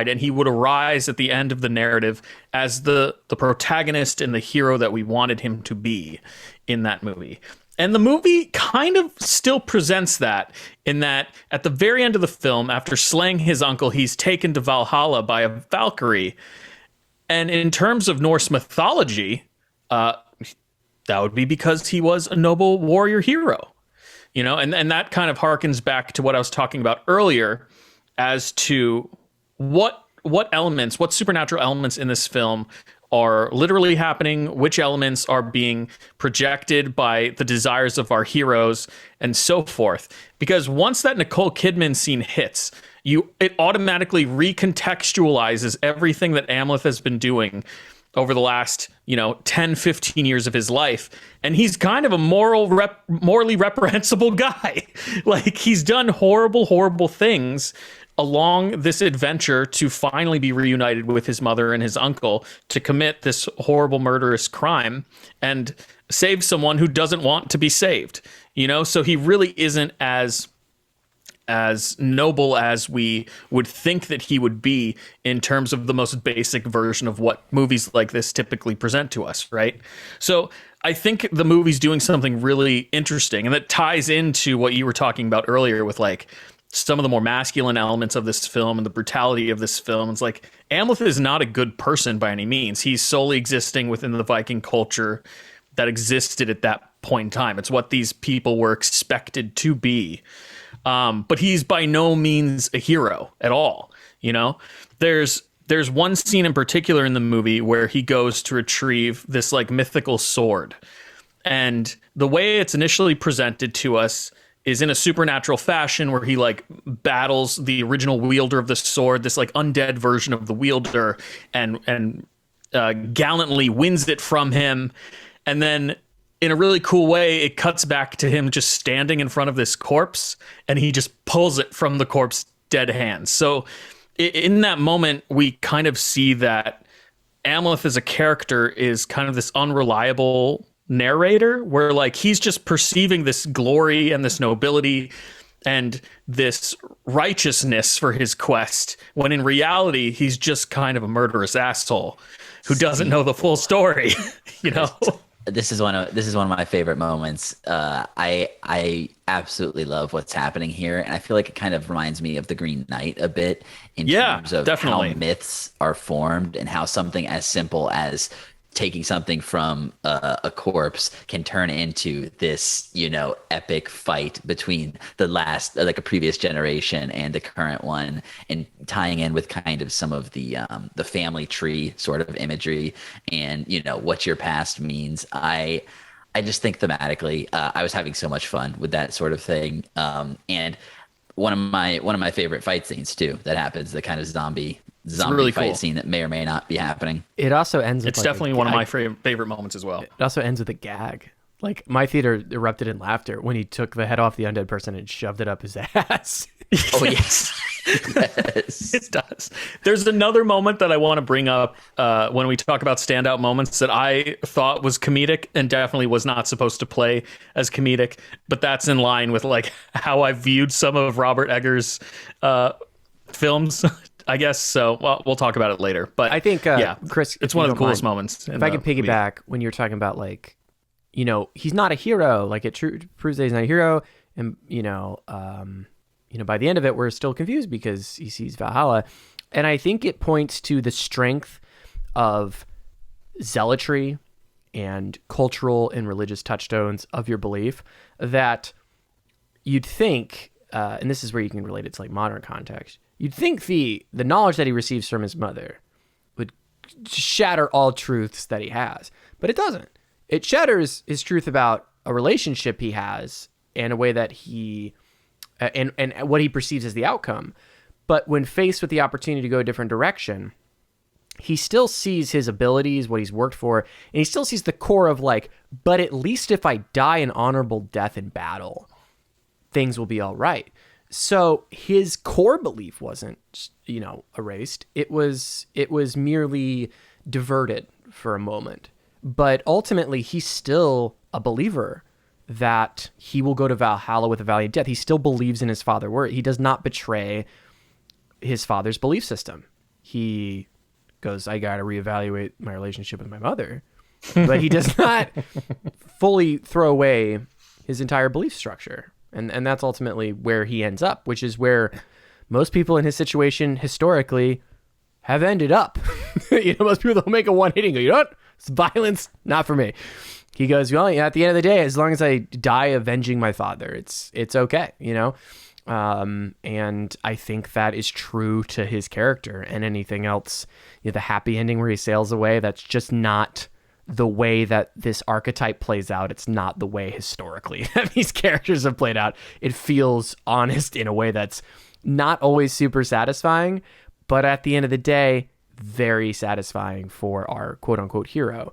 and he would arise at the end of the narrative as the protagonist and the hero that we wanted him to be in that movie. And the movie kind of still presents that, in that at the very end of the film, after slaying his uncle, he's taken to Valhalla by a Valkyrie. And in terms of Norse mythology, that would be because he was a noble warrior hero, you know, and that kind of harkens back to what I was talking about earlier as to what supernatural elements in this film are literally happening, which elements are being projected by the desires of our heroes, and so forth. Because once that Nicole Kidman scene hits, it automatically recontextualizes everything that Amleth has been doing over the last, 10, 15 years of his life. And he's kind of a morally reprehensible guy. Like, he's done horrible, horrible things along this adventure to finally be reunited with his mother and his uncle to commit this horrible murderous crime and save someone who doesn't want to be saved. So he really isn't as noble as we would think that he would be in terms of the most basic version of what movies like this typically present to us, right? So I think the movie's doing something really interesting, and that ties into what you were talking about earlier with like some of the more masculine elements of this film and the brutality of this film. It's like, Amleth is not a good person by any means. He's solely existing within the Viking culture that existed at that point in time. It's what these people were expected to be. But he's by no means a hero at all. There's one scene in particular in the movie where he goes to retrieve this like mythical sword. And the way it's initially presented to us is in a supernatural fashion where he like battles the original wielder of the sword, this like undead version of the wielder, and gallantly wins it from him. And then in a really cool way, it cuts back to him just standing in front of this corpse, and he just pulls it from the corpse's dead hands. So in that moment, we kind of see that Amleth as a character is kind of this unreliable narrator, where like he's just perceiving this glory and this nobility and this righteousness for his quest, when in reality he's just kind of a murderous asshole who doesn't know the full story. This is one of my favorite moments. I absolutely love what's happening here, and I feel like it kind of reminds me of The Green Knight a bit in terms of how myths are formed and how something as simple as taking something from a corpse can turn into this, epic fight between a previous generation and the current one, and tying in with kind of some of the family tree sort of imagery and, what your past means. I just think thematically, I was having so much fun with that sort of thing. And one of my favorite fight scenes too, that happens, the kind of zombie really fight scene that may or may not be happening. It also ends with it's definitely one of my favorite moments as well. It also ends with a gag. Like, my theater erupted in laughter when he took the head off the undead person and shoved it up his ass. Oh, yes. Yes. It does. There's another moment that I want to bring up when we talk about standout moments that I thought was comedic and definitely was not supposed to play as comedic, but that's in line with like how I viewed some of Robert Eggers' films, I guess. So we'll talk about it later. But I think, Chris, it's one of the coolest moments. If I could piggyback when you're talking about like, he's not a hero. Like, it proves that he's not a hero, and by the end of it, we're still confused because he sees Valhalla. And I think it points to the strength of zealotry and cultural and religious touchstones of your belief that you'd think, and this is where you can relate it to like modern context, you'd think the knowledge that he receives from his mother would shatter all truths that he has, but it doesn't. It shatters his truth about a relationship he has and a way that he, and what he perceives as the outcome. But when faced with the opportunity to go a different direction, he still sees his abilities, what he's worked for, and he still sees the core of like, but at least if I die an honorable death in battle, things will be all right. So his core belief wasn't, erased. It was merely diverted for a moment. But ultimately, he's still a believer that he will go to Valhalla with a valiant death. He still believes in his father's word. He does not betray his father's belief system. He goes, I got to reevaluate my relationship with my mother. But he does not fully throw away his entire belief structure. And that's ultimately where he ends up, which is where most people in his situation historically have ended up. Most people don't make a one-hitting go, you know what? It's violence, not for me. He goes, well, at the end of the day, as long as I die avenging my father, it's okay, and I think that is true to his character. And anything else, the happy ending where he sails away, that's just not the way that this archetype plays out. It's not the way historically that these characters have played out. It feels honest in a way that's not always super satisfying, but at the end of the day, very satisfying for our quote unquote hero.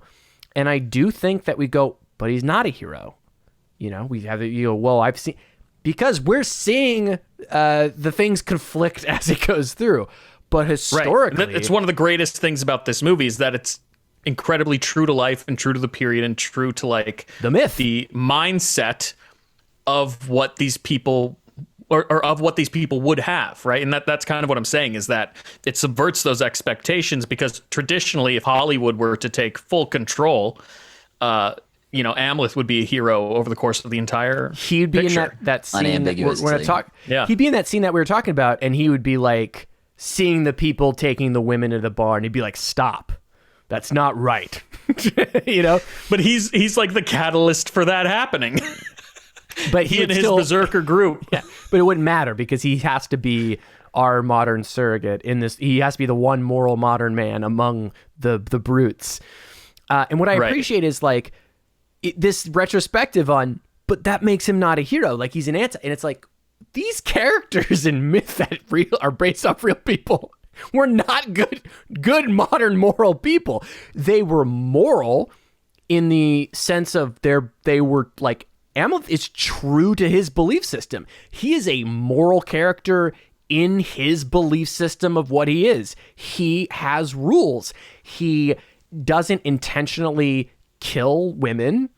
And I do think that we go, but he's not a hero. We have I've seen, because we're seeing the things conflict as it goes through. But historically, right. It's one of the greatest things about this movie is that it's incredibly true to life and true to the period and true to like the myth, the mindset of what these people or of what these people would have, right? And that's kind of what I'm saying, is that it subverts those expectations, because traditionally, if Hollywood were to take full control, Amleth would be a hero over the course of the entire He'd be picture. In that scene that we're talking. Yeah. He'd be in that scene that we were talking about, and he would be like seeing the people taking the women to the bar, and he'd be like, stop. That's not right. But he's like the catalyst for that happening. But he and his berserker group. Yeah, but it wouldn't matter, because he has to be our modern surrogate in this. He has to be the one moral modern man among the brutes. And what I appreciate is like this retrospective on, but that makes him not a hero. Like he's an anti, and it's like these characters in myth that are based off real people were not good modern moral people. They were moral in the sense of they were like, Amleth is true to his belief system. He is a moral character in his belief system of what he is. He has rules. He doesn't intentionally kill women,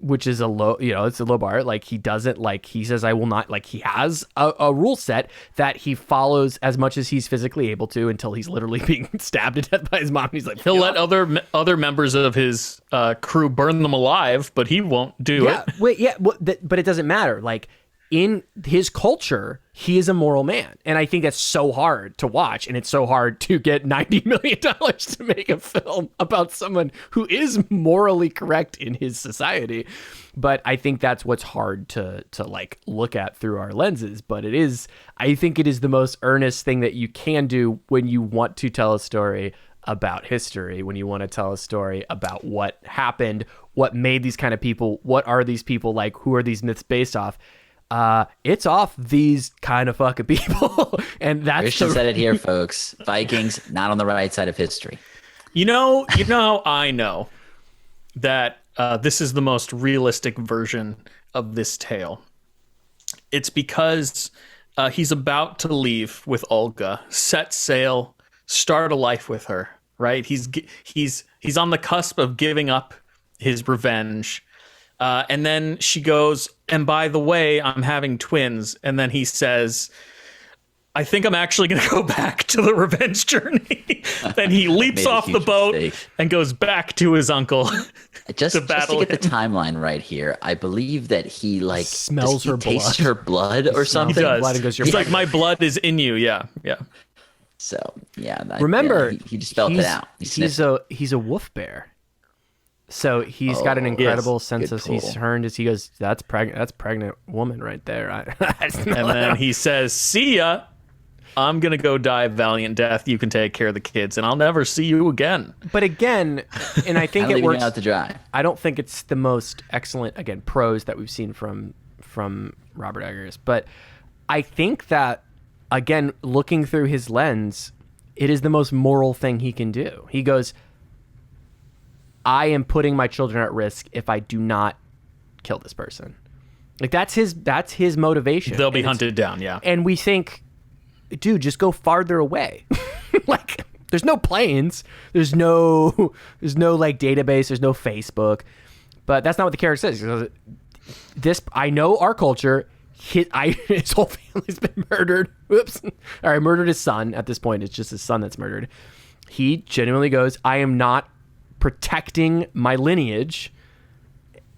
which is it's a low bar. Like he doesn't, like he says, I will not, like he has a rule set that he follows as much as he's physically able to until he's literally being stabbed to death by his mom. He's like, he'll let other members of his crew burn them alive, but he won't do it. But it doesn't matter. Like in his culture, he is a moral man. And I think that's so hard to watch. And it's so hard to get $90 million to make a film about someone who is morally correct in his society. But I think that's what's hard to like look at through our lenses. But I think it is the most earnest thing that you can do when you want to tell a story about history, when you want to tell a story about what happened, what made these kind of people, what are these people like, who are these myths based off? It's off these kind of fucking people. And that's Christian said it here, folks. Vikings not on the right side of history. I know that this is the most realistic version of this tale. It's because he's about to leave with Olga, set sail, start a life with her, right? He's on the cusp of giving up his revenge. And then she goes, and by the way, I'm having twins. And then he says, I think I'm actually going to go back to the revenge journey. Then he leaps off the boat and goes back to his uncle. Just to get the timeline right here, I believe that he like smells her blood. Tastes her blood or something. He does. Blood and goes, He's like, my blood is in you. Yeah. So yeah, Remember, he just spelled it out. He's a wolf bear. So he's got an incredible sense of he's turned as he goes, that's pregnant woman right there. And then he says, "See ya. I'm gonna go die a valiant death. You can take care of the kids, and I'll never see you again." But again, and I think it works out to dry. I don't think it's the most excellent prose that we've seen from Robert Eggers, but I think that again, looking through his lens, it is the most moral thing he can do. He goes, I am putting my children at risk if I do not kill this person. Like that's his motivation. They'll be hunted down, yeah. And we think, dude, just go farther away. Like there's no planes, there's no like database, there's no Facebook. But that's not what the character says. I know our culture. His whole family's been murdered. Whoops. All right, murdered his son. At this point, it's just his son that's murdered. He genuinely goes, I am not protecting my lineage,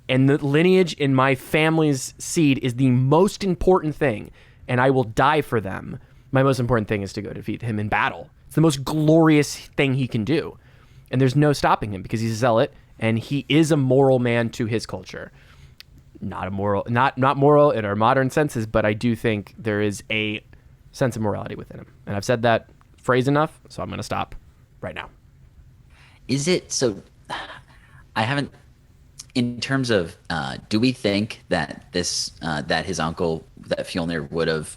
and the lineage in my family's seed is the most important thing, and I will die for them. My most important thing is to go defeat him in battle. It's the most glorious thing he can do, and there's no stopping him because he's a zealot, and he is a moral man to his culture. Not moral in our modern senses, but I do think there is a sense of morality within him, and I've said that phrase enough, so I'm going to stop right now. Is it so? I haven't. In terms of, do we think that that his uncle, that Fjölnir, would have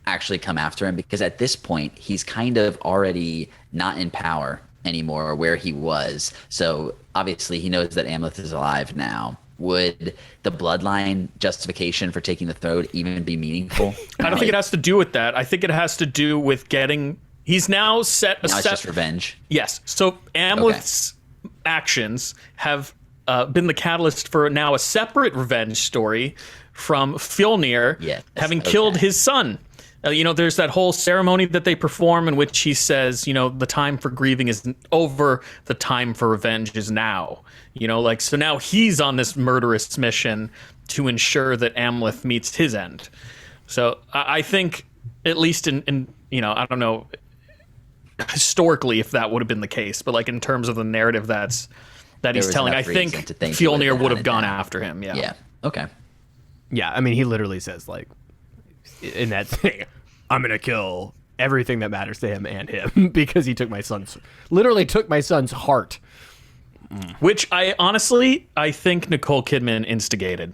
actually come after him? Because at this point, he's kind of already not in power anymore, where he was. So obviously, he knows that Amleth is alive now. Would the bloodline justification for taking the throne even be meaningful? I don't think it has to do with that. I think it has to do with getting. He's now set. It's just revenge. Yes. So Amleth's actions have been the catalyst for now a separate revenge story from Fjölnir having killed his son. There's that whole ceremony that they perform in which he says, the time for grieving is over, the time for revenge is now. So now he's on this murderous mission to ensure that Amleth meets his end. So I think, at least in I don't know historically if that would have been the case, but like in terms of the narrative that he's telling, I think Fjölnir would have gone after him. Yeah. Yeah. Okay. Yeah. I mean, he literally says like in that thing, I'm going to kill everything that matters to him and him because he took my son's heart. Which I think Nicole Kidman instigated.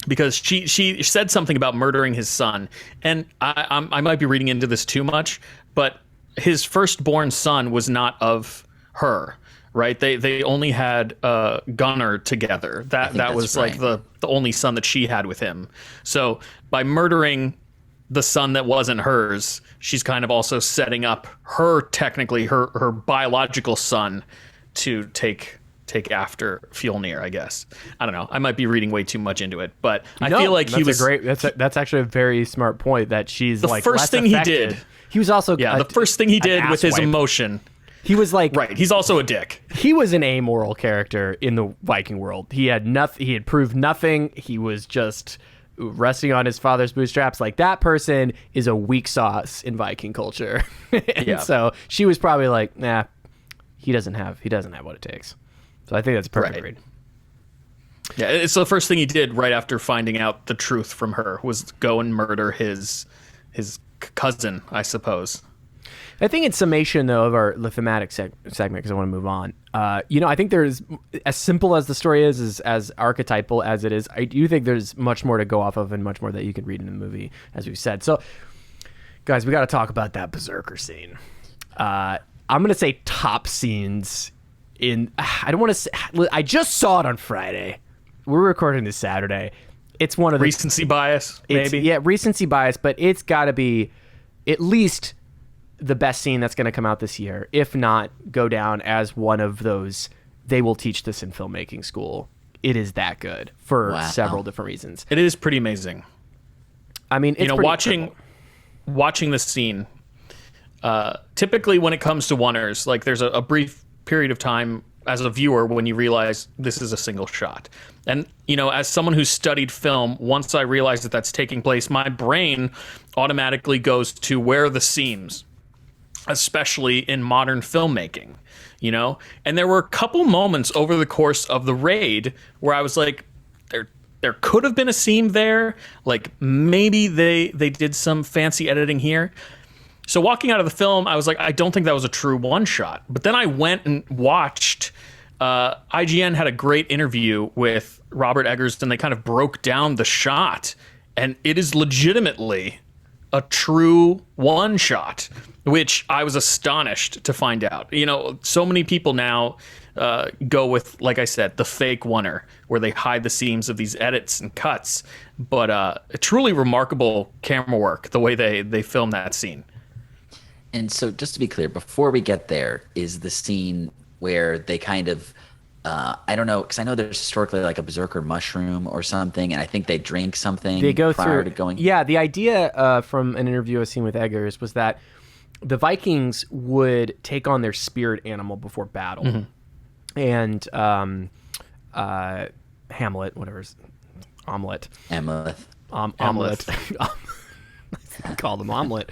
Because she said something about murdering his son, and I might be reading into this too much, but his firstborn son was not of her, right? They only had Gunnar together. That was right. Like the only son that she had with him. So by murdering the son that wasn't hers, she's kind of also setting up her biological son to take after Fjölnir, I guess. I don't know. I might be reading way too much into it, but I feel like that's actually a very smart point that she's the first thing he did. He was also the first thing he did with his emotion. He was like right. He's also a dick. He was an amoral character in the Viking world. He had nothing. He had proved nothing. He was just resting on his father's bootstraps. Like that person is a weak sauce in Viking culture. And so she was probably like, nah, he doesn't have what it takes. So I think that's a perfect read. Yeah, it's the first thing he did right after finding out the truth from her was go and murder his cousin, I suppose. I think in summation, though, of the thematic segment, because I want to move on, I think there's, as simple as the story is, as archetypal as it is, I do think there's much more to go off of and much more that you can read in the movie, as we've said. So, guys, we got to talk about that Berserker scene. I'm going to say top scenes I don't want to say, I just saw it on Friday. We're recording this Saturday. It's one of the recency bias, maybe. Yeah, recency bias, but it's got to be at least the best scene that's going to come out this year, if not go down as one of those. They will teach this in filmmaking school. It is that good for several different reasons. It is pretty amazing. I mean, it's watching this scene. Typically, when it comes to oneers, like there's a brief period of time as a viewer when you realize this is a single shot. And, as someone who's studied film, once I realize that that's taking place, my brain automatically goes to where are the seams? especially in modern filmmaking, you know? And there were a couple moments over the course of the raid where I was like, there could have been a scene there. Like maybe they did some fancy editing here. So walking out of the film, I was like, I don't think that was a true one shot. But then I went and watched, IGN had a great interview with Robert Eggers, and they kind of broke down the shot. And it is legitimately a true one shot, which I was astonished to find out. You know, so many people now go with, like I said, the fake oneer, where they hide the seams of these edits and cuts. But a truly remarkable camera work, the way they filmed that scene. And so just to be clear, before we get there, is the scene where they kind of, I don't know, because I know there's historically like a berserker mushroom or something, and I think they drink something They go prior through. to going. Yeah, the idea from an interview I've seen with Eggers was that the Vikings would take on their spirit animal before battle, and Hamlet, whatever's Amleth. Amleth. I call them Omelet.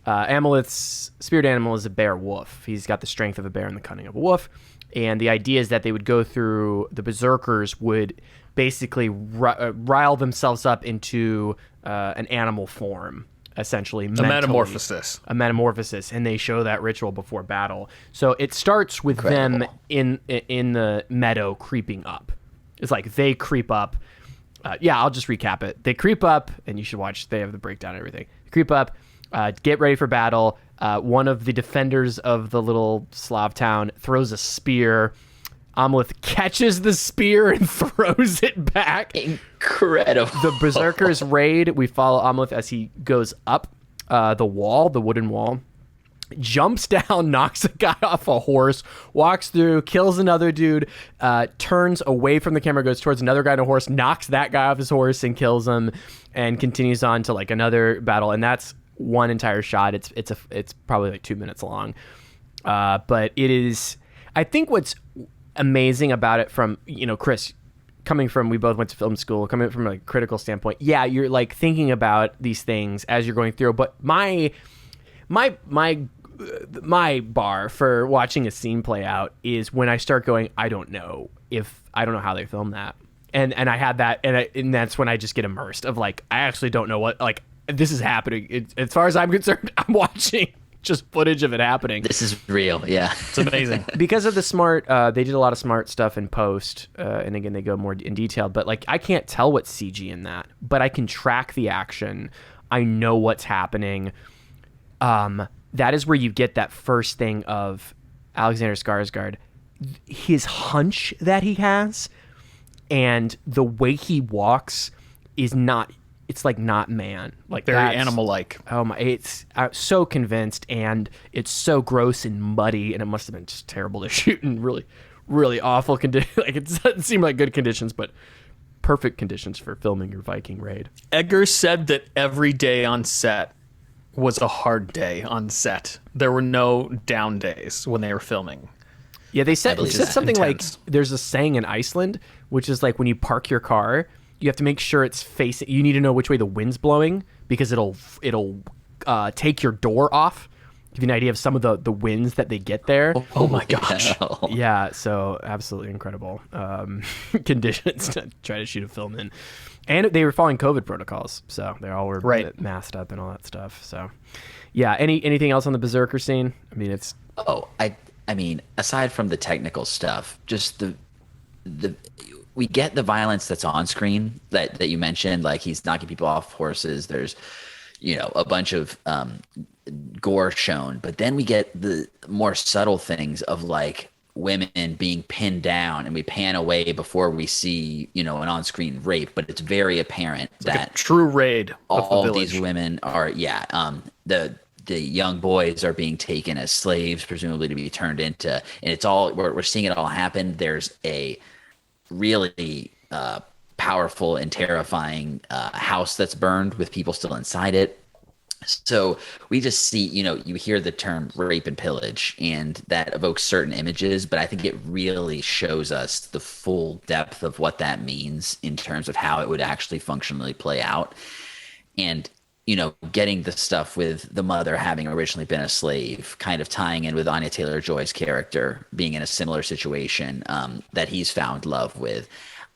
Amleth's spirit animal is a bear wolf. He's got the strength of a bear and the cunning of a wolf. And the idea is that they would go through, the berserkers would basically rile themselves up into an animal form, essentially. A metamorphosis. A metamorphosis. And they show that ritual before battle. So it starts with them in the meadow creeping up. It's like they creep up. I'll just recap it. They creep up, and you should watch. They have the breakdown and everything. They creep up, get ready for battle. One of the defenders of the little Slav town throws a spear. Amleth catches the spear and throws it back. Incredible. The berserkers raid. We follow Amleth as he goes up the wall, the wooden wall. Jumps down, knocks a guy off a horse, walks through, kills another dude, turns away from the camera, goes towards another guy on a horse, knocks that guy off his horse and kills him, and continues on to like another battle. And that's one entire shot. It's probably like 2 minutes long. But it is, I think what's amazing about it from, Chris, coming from, we both went to film school, coming from a critical standpoint. Yeah, you're like thinking about these things as you're going through, but my bar for watching a scene play out is when I start going, I don't know how they filmed that. And I had that, and that's when I just get immersed of like, I actually don't know what, like, this is happening. As far as I'm concerned, I'm watching just footage of it happening. This is real. Yeah. It's amazing. Because of the smart, they did a lot of smart stuff in post. And again, they go more in detail, but like, I can't tell what's CG in that, but I can track the action. I know what's happening. That is where you get that first thing of Alexander Skarsgård, his hunch that he has, and the way he walks is not. It's like not man, like very animal-like. Oh my! I'm so convinced, and it's so gross and muddy, and it must have been just terrible to shoot in really, really awful conditions. Like it doesn't seem like good conditions, but perfect conditions for filming your Viking raid. Eggers said that every day on set was a hard day on set. There were no down days when they were filming. Yeah, they said something intense. like there's a saying in Iceland, which is like when you park your car, you have to make sure it's facing. You need to know which way the wind's blowing because it'll take your door off. Give you an idea of some of the winds that they get there. Oh my gosh! Yeah, so absolutely incredible conditions to try to shoot a film in. And they were following COVID protocols, so they all were masked up and all that stuff. So, yeah. Anything else on the berserker scene? I mean, it's. Oh, I mean, aside from the technical stuff, just the we get the violence that's on screen that you mentioned, like he's knocking people off horses. There's, a bunch of gore shown, but then we get the more subtle things of like women being pinned down, and we pan away before we see, an on-screen rape, but it's very apparent it's that like a true raid all of the these women are, the young boys are being taken as slaves, presumably to be turned into, and it's all, we're seeing it all happen. There's a really powerful and terrifying house that's burned with people still inside it. So we just see, you hear the term rape and pillage, and that evokes certain images, but I think it really shows us the full depth of what that means in terms of how it would actually functionally play out. And getting the stuff with the mother having originally been a slave, kind of tying in with Anya Taylor-Joy's character being in a similar situation that he's found love with.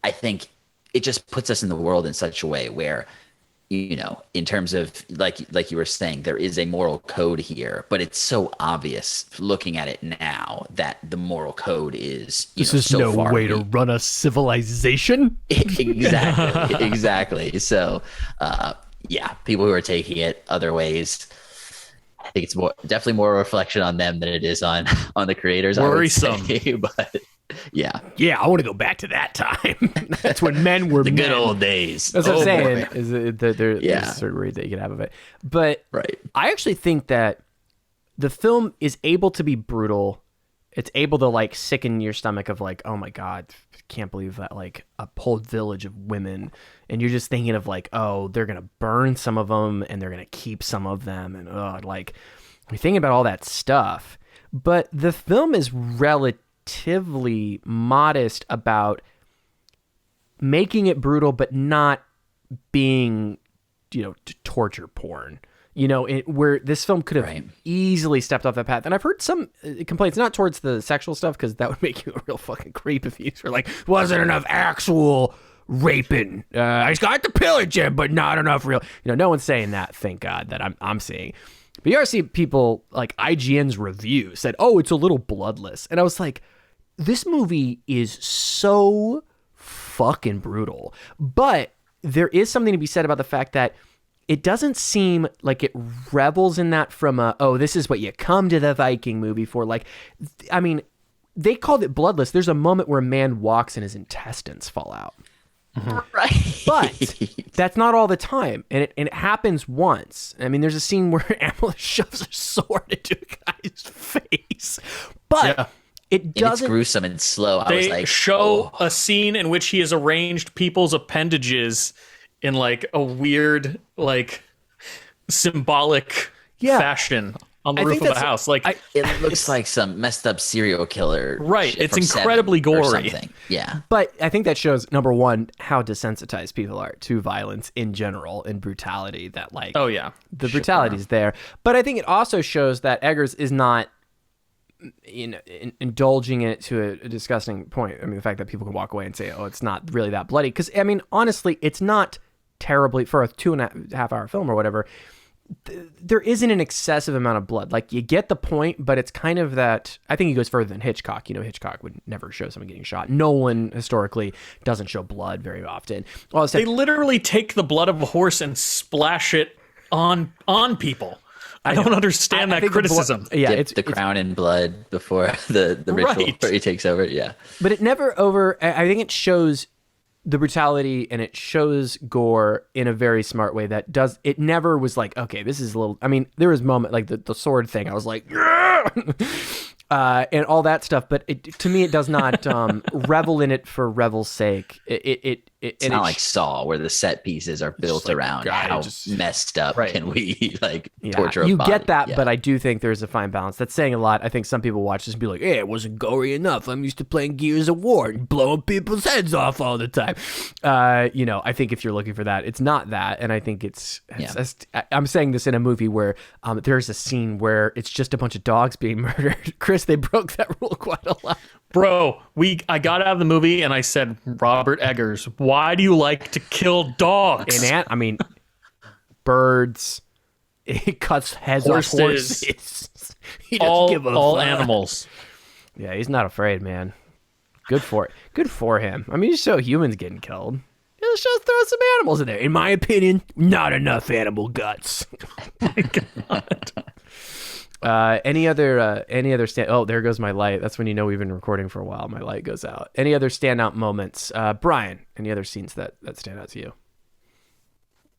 I think it just puts us in the world in such a way where, in terms of like you were saying, there is a moral code here, but it's so obvious looking at it now that the moral code is this is so no way to run a civilization. Exactly. So, people who are taking it other ways, I think it's definitely more a reflection on them than it is on the creators. Worrisome, but yeah, I want to go back to that time. That's when men were the good old days. That's what I'm saying. Is there's a certain read that you can have of it, but right. I actually think that the film is able to be brutal. It's able to like sicken your stomach of like, oh my god, can't believe that like a whole village of women, and you're just thinking of like, oh, they're gonna burn some of them and they're gonna keep some of them, and like you're thinking about all that stuff. But the film is relatively modest about making it brutal, but not being, torture porn. Where this film could have easily stepped off that path. And I've heard some complaints, not towards the sexual stuff, because that would make you a real fucking creep if you were like, wasn't enough actual raping. I got to pillage him, but not enough real. No one's saying that, thank God, that I'm seeing. But you ever see people, like IGN's review said, oh, it's a little bloodless. And I was like, this movie is so fucking brutal. But there is something to be said about the fact that it doesn't seem like it revels in that from this is what you come to the Viking movie for. Like, I mean, they called it bloodless. There's a moment where a man walks and his intestines fall out. Right. But that's not all the time. And it happens once. I mean, there's a scene where Amleth shoves a sword into a guy's face. But it doesn't... It's gruesome and slow. They show a scene in which he has arranged people's appendages in like a weird, like symbolic fashion on the roof of a house. Like it looks like some messed up serial killer. Right. It's incredibly gory. Yeah. But I think that shows, number one, how desensitized people are to violence in general and brutality. That like, the brutality is there. But I think it also shows that Eggers is not indulging it to a disgusting point. I mean, the fact that people can walk away and say, oh, it's not really that bloody. Because, I mean, honestly, it's not terribly, for a 2.5 hour film or whatever, there isn't an excessive amount of blood. Like, you get the point, but it's kind of that, I think he goes further than Hitchcock. Hitchcock would never show someone getting shot. Nolan historically doesn't show blood very often. Well, they literally take the blood of a horse and splash it on people. I don't understand that criticism. It's the crown in blood before the ritual where he takes over. Yeah. But it never I think it shows the brutality and it shows gore in a very smart way it never was like, okay, this is a little, I mean, there was a moment like the sword thing. I was like, and all that stuff. But to me, it does not revel in it for revel's sake. It's not like Saw, where the set pieces are built around how messed up can we torture a body. You get that, but I do think there's a fine balance. That's saying a lot. I think some people watch this and be like, hey, it wasn't gory enough. I'm used to playing Gears of War and blowing people's heads off all the time. I think if you're looking for that, it's not that. And I think I'm saying this in a movie where there's a scene where it's just a bunch of dogs being murdered. Chris, they broke that rule quite a lot. Bro, I got out of the movie and I said, Robert Eggers, why do you like to kill dogs? And birds, it cuts heads off horses. He doesn't give a all fuck. Animals. Yeah, he's not afraid, man. Good for him. I mean, you show humans getting killed. Let's just throw some animals in there. In my opinion, not enough animal guts. My God. Any other oh, there goes my light. That's when you know we've been recording for a while. My light goes out. Any other standout moments? Brian, any other scenes that stand out to you?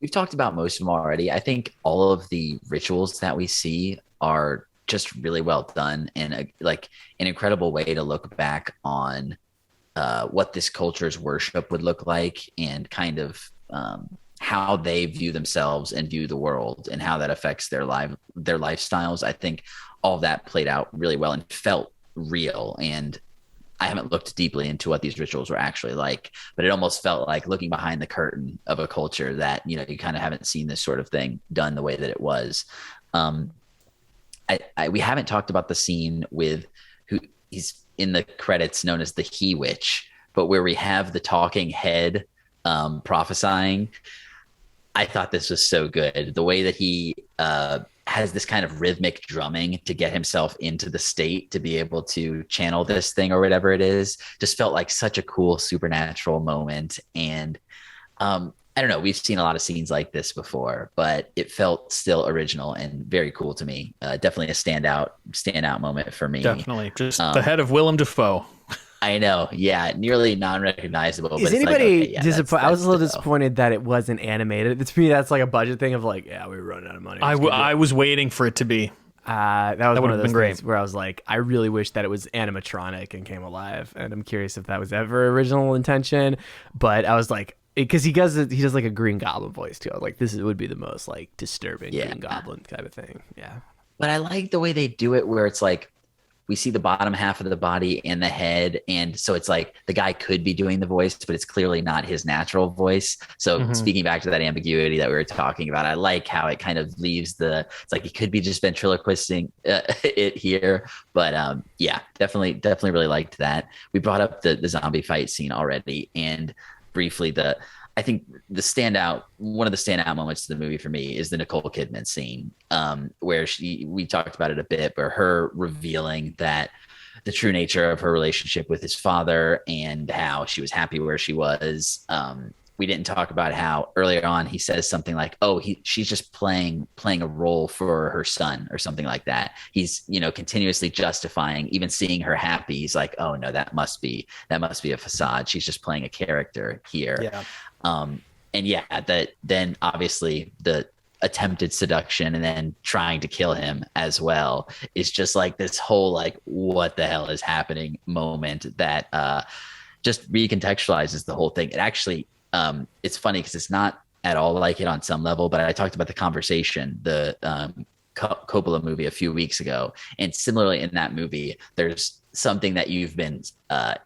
We've talked about most of them already. I think all of the rituals that we see are just really well done and an incredible way to look back on what this culture's worship would look like and kind of how they view themselves and view the world and how that affects their lifestyles. I think all that played out really well and felt real. And I haven't looked deeply into what these rituals were actually like, but it almost felt like looking behind the curtain of a culture that, you know, you kind of haven't seen this sort of thing done the way that it was. We haven't talked about the scene with who he's in the credits known as the He Witch, but where we have the talking head prophesying. I thought this was so good. The way that he has this kind of rhythmic drumming to get himself into the state to be able to channel this thing or whatever it is, just felt like such a cool supernatural moment. And I don't know, we've seen a lot of scenes like this before, but it felt still original and very cool to me. Definitely a standout moment for me. Definitely. Just the head of Willem Dafoe. I know. Yeah. Nearly non-recognizable. Is anybody disappointed? I was a little disappointed that it wasn't animated. To me, that's like a budget thing of like, yeah, we were running out of money. I was waiting for it to be. That was one of those things where I was like, I really wish that it was animatronic and came alive. And I'm curious if that was ever original intention. But I was like, because he does like a Green Goblin voice too. I was like, would be the most like disturbing Green Goblin kind of thing. Yeah. But I like the way they do it where it's like, we see the bottom half of the body and the head. And so it's like the guy could be doing the voice, but it's clearly not his natural voice. So speaking back to that ambiguity that we were talking about, I like how it kind of leaves it's like he could be just ventriloquisting it here. But yeah, definitely really liked that. We brought up the zombie fight scene already. And briefly, I think one of the standout moments of the movie for me is the Nicole Kidman scene, where we talked about it a bit, where her revealing that the true nature of her relationship with his father and how she was happy where she was. We didn't talk about how earlier on he says something like, "Oh, she's just playing a role for her son," or something like that. He's, you know, continuously justifying, even seeing her happy. He's like, "Oh no, that must be a facade. She's just playing a character here." Yeah. And yeah, that then obviously the attempted seduction and then trying to kill him as well is just like this whole like, what the hell is happening moment that just recontextualizes the whole thing. It actually. It's funny because it's not at all like it on some level, but I talked about The Conversation, the Coppola movie a few weeks ago. And similarly in that movie, there's something that you've been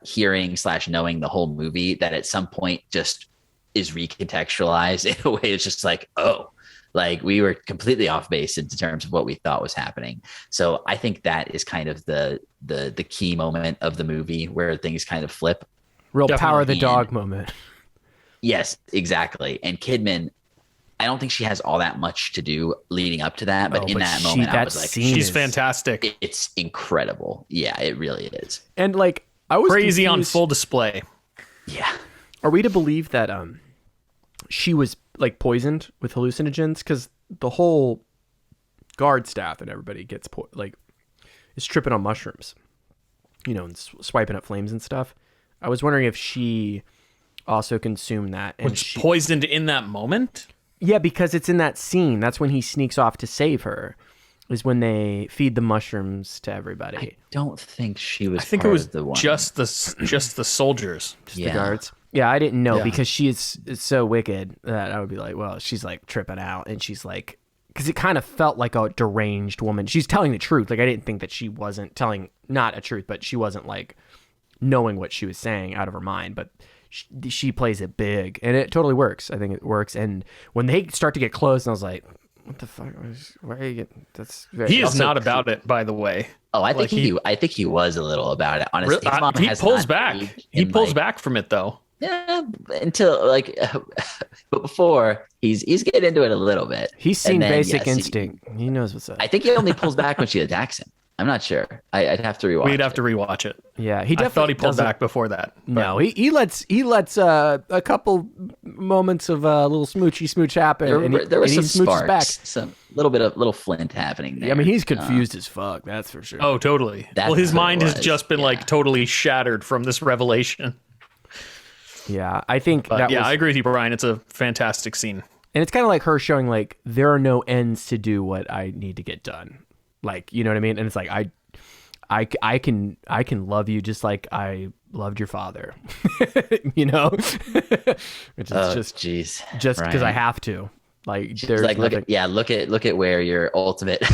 hearing / knowing the whole movie that at some point just is recontextualized in a way. It's just like, oh, like we were completely off base in terms of what we thought was happening. So I think that is kind of the key moment of the movie where things kind of flip. Real Power of the Dog moment. Yes, exactly. And Kidman, I don't think she has all that much to do leading up to that, but in that moment, I was like, she's fantastic. It's incredible. Yeah, it really is. And like, I was crazy confused. On full display. Yeah. Are we to believe that she was like poisoned with hallucinogens? Because the whole guard staff and everybody gets is tripping on mushrooms, you know, and swiping up flames and stuff. I was wondering if she also consumed that and she poisoned in that moment. Yeah, because it's in that scene. That's when he sneaks off to save her. Is when they feed the mushrooms to everybody. I don't think she was. I think it was the one. just the soldiers, just the guards. Yeah, I didn't know because she is so wicked that I would be like, well, she's like tripping out, and she's like, because it kind of felt like a deranged woman. She's telling the truth. Like I didn't think that she wasn't telling not a truth, but she wasn't like knowing what she was saying out of her mind, but. She plays it big, and it totally works. I think it works. And when they start to get close, and I was like, "What the fuck? Why are you getting?" That's very. He is not about it, by the way. Oh, I think he was a little about it. Honestly, he pulls back. He pulls back from it, though. Yeah, until but before he's getting into it a little bit. He's seen Basic Instinct. He knows what's up. I think he only pulls back when she attacks him. I'm not sure. I'd have to rewatch. We'd have to rewatch it. Yeah, he definitely. I thought he pulled back before that. No, he lets a couple moments of little smooch happen. There were some sparks, back. Some little flint happening there. Yeah, I mean, he's confused as fuck. That's for sure. Oh, totally. Well, his mind has just been like totally shattered from this revelation. Yeah, I think. I agree with you, Brian. It's a fantastic scene, and it's kind of like her showing like there are no ends to do what I need to get done. Like, you know what I mean? And it's like, I can love you just like I loved your father, you know, which is just because I have to. Like She's there's like, nothing. look at where your ultimate,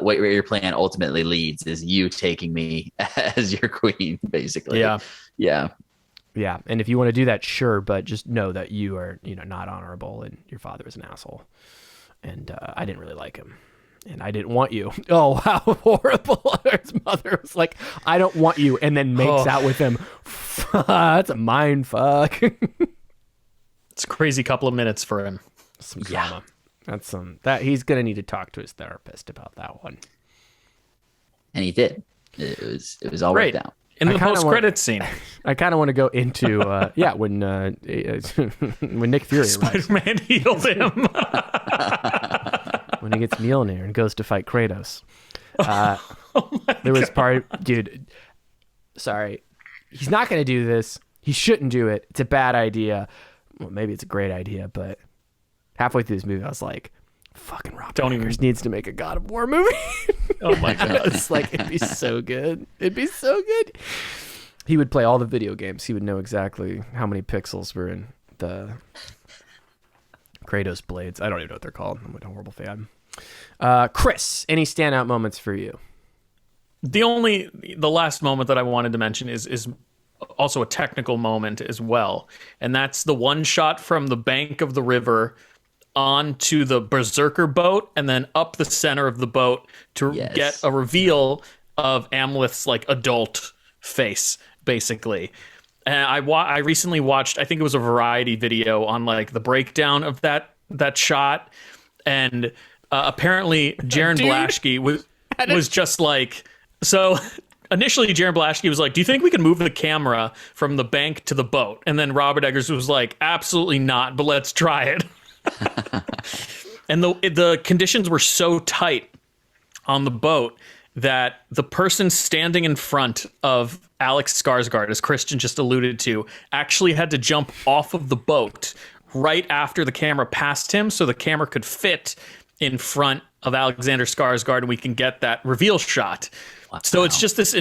where your plan ultimately leads is you taking me as your queen, basically. Yeah. Yeah. Yeah, and if you want to do that, sure, but just know that you are, not honorable, and your father is an asshole, and I didn't really like him, and I didn't want you. Oh, how horrible! His mother was like, "I don't want you," and then makes out with him. That's a mind fuck. It's a crazy couple of minutes for him. Some drama. That's that he's gonna need to talk to his therapist about that one. And he did. It was all Great. worked out. In the post-credits scene. I kind of want to go into when when Nick Fury arrives. Spider-Man healed him. When he gets Mjolnir and goes to fight Kratos. There was dude. Sorry, he's not going to do this. He shouldn't do it. It's a bad idea. Well, maybe it's a great idea, but halfway through this movie, I was like, "Fucking Robert Eggers needs to make a God of War movie." Oh my god! It's like it'd be so good. It'd be so good. He would play all the video games. He would know exactly how many pixels were in the Kratos blades. I don't even know what they're called. I'm a horrible fan. Chris, any standout moments for you? The last moment that I wanted to mention is also a technical moment as well, and that's the one shot from the bank of the river onto the berserker boat and then up the center of the boat to get a reveal of Amleth's like adult face, basically. And I recently watched, I think it was a Variety video on like the breakdown of that shot, and apparently Jarin Blaschke was just like, so initially Jarin Blaschke was like, do you think we can move the camera from the bank to the boat? And then Robert Eggers was like, absolutely not, but let's try it. And the conditions were so tight on the boat that the person standing in front of Alex Skarsgård, as Christian just alluded to, actually had to jump off of the boat right after the camera passed him so the camera could fit in front of Alexander Skarsgård and we can get that reveal shot. Wow. So it's just this,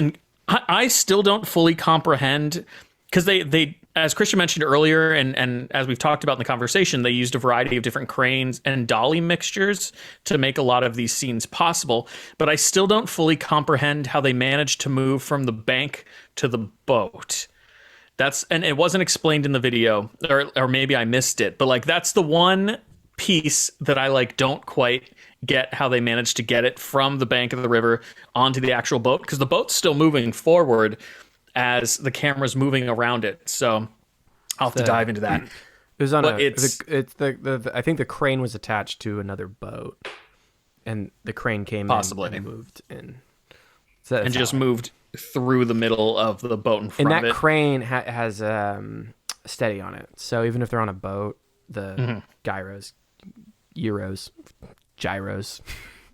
I still don't fully comprehend, because they as Christian mentioned earlier, and as we've talked about in the conversation, they used a variety of different cranes and dolly mixtures to make a lot of these scenes possible. But I still don't fully comprehend how they managed to move from the bank to the boat. And it wasn't explained in the video, or maybe I missed it. But like that's the one piece that I like don't quite get how they managed to get it from the bank of the river onto the actual boat, because the boat's still moving forward as the camera's moving around it. So I'll have to dive into that. It was on I think the crane was attached to another boat, and the crane came in and moved in. So and just moved through the middle of the boat in front of it. And that crane has steady on it. So even if they're on a boat, the gyros.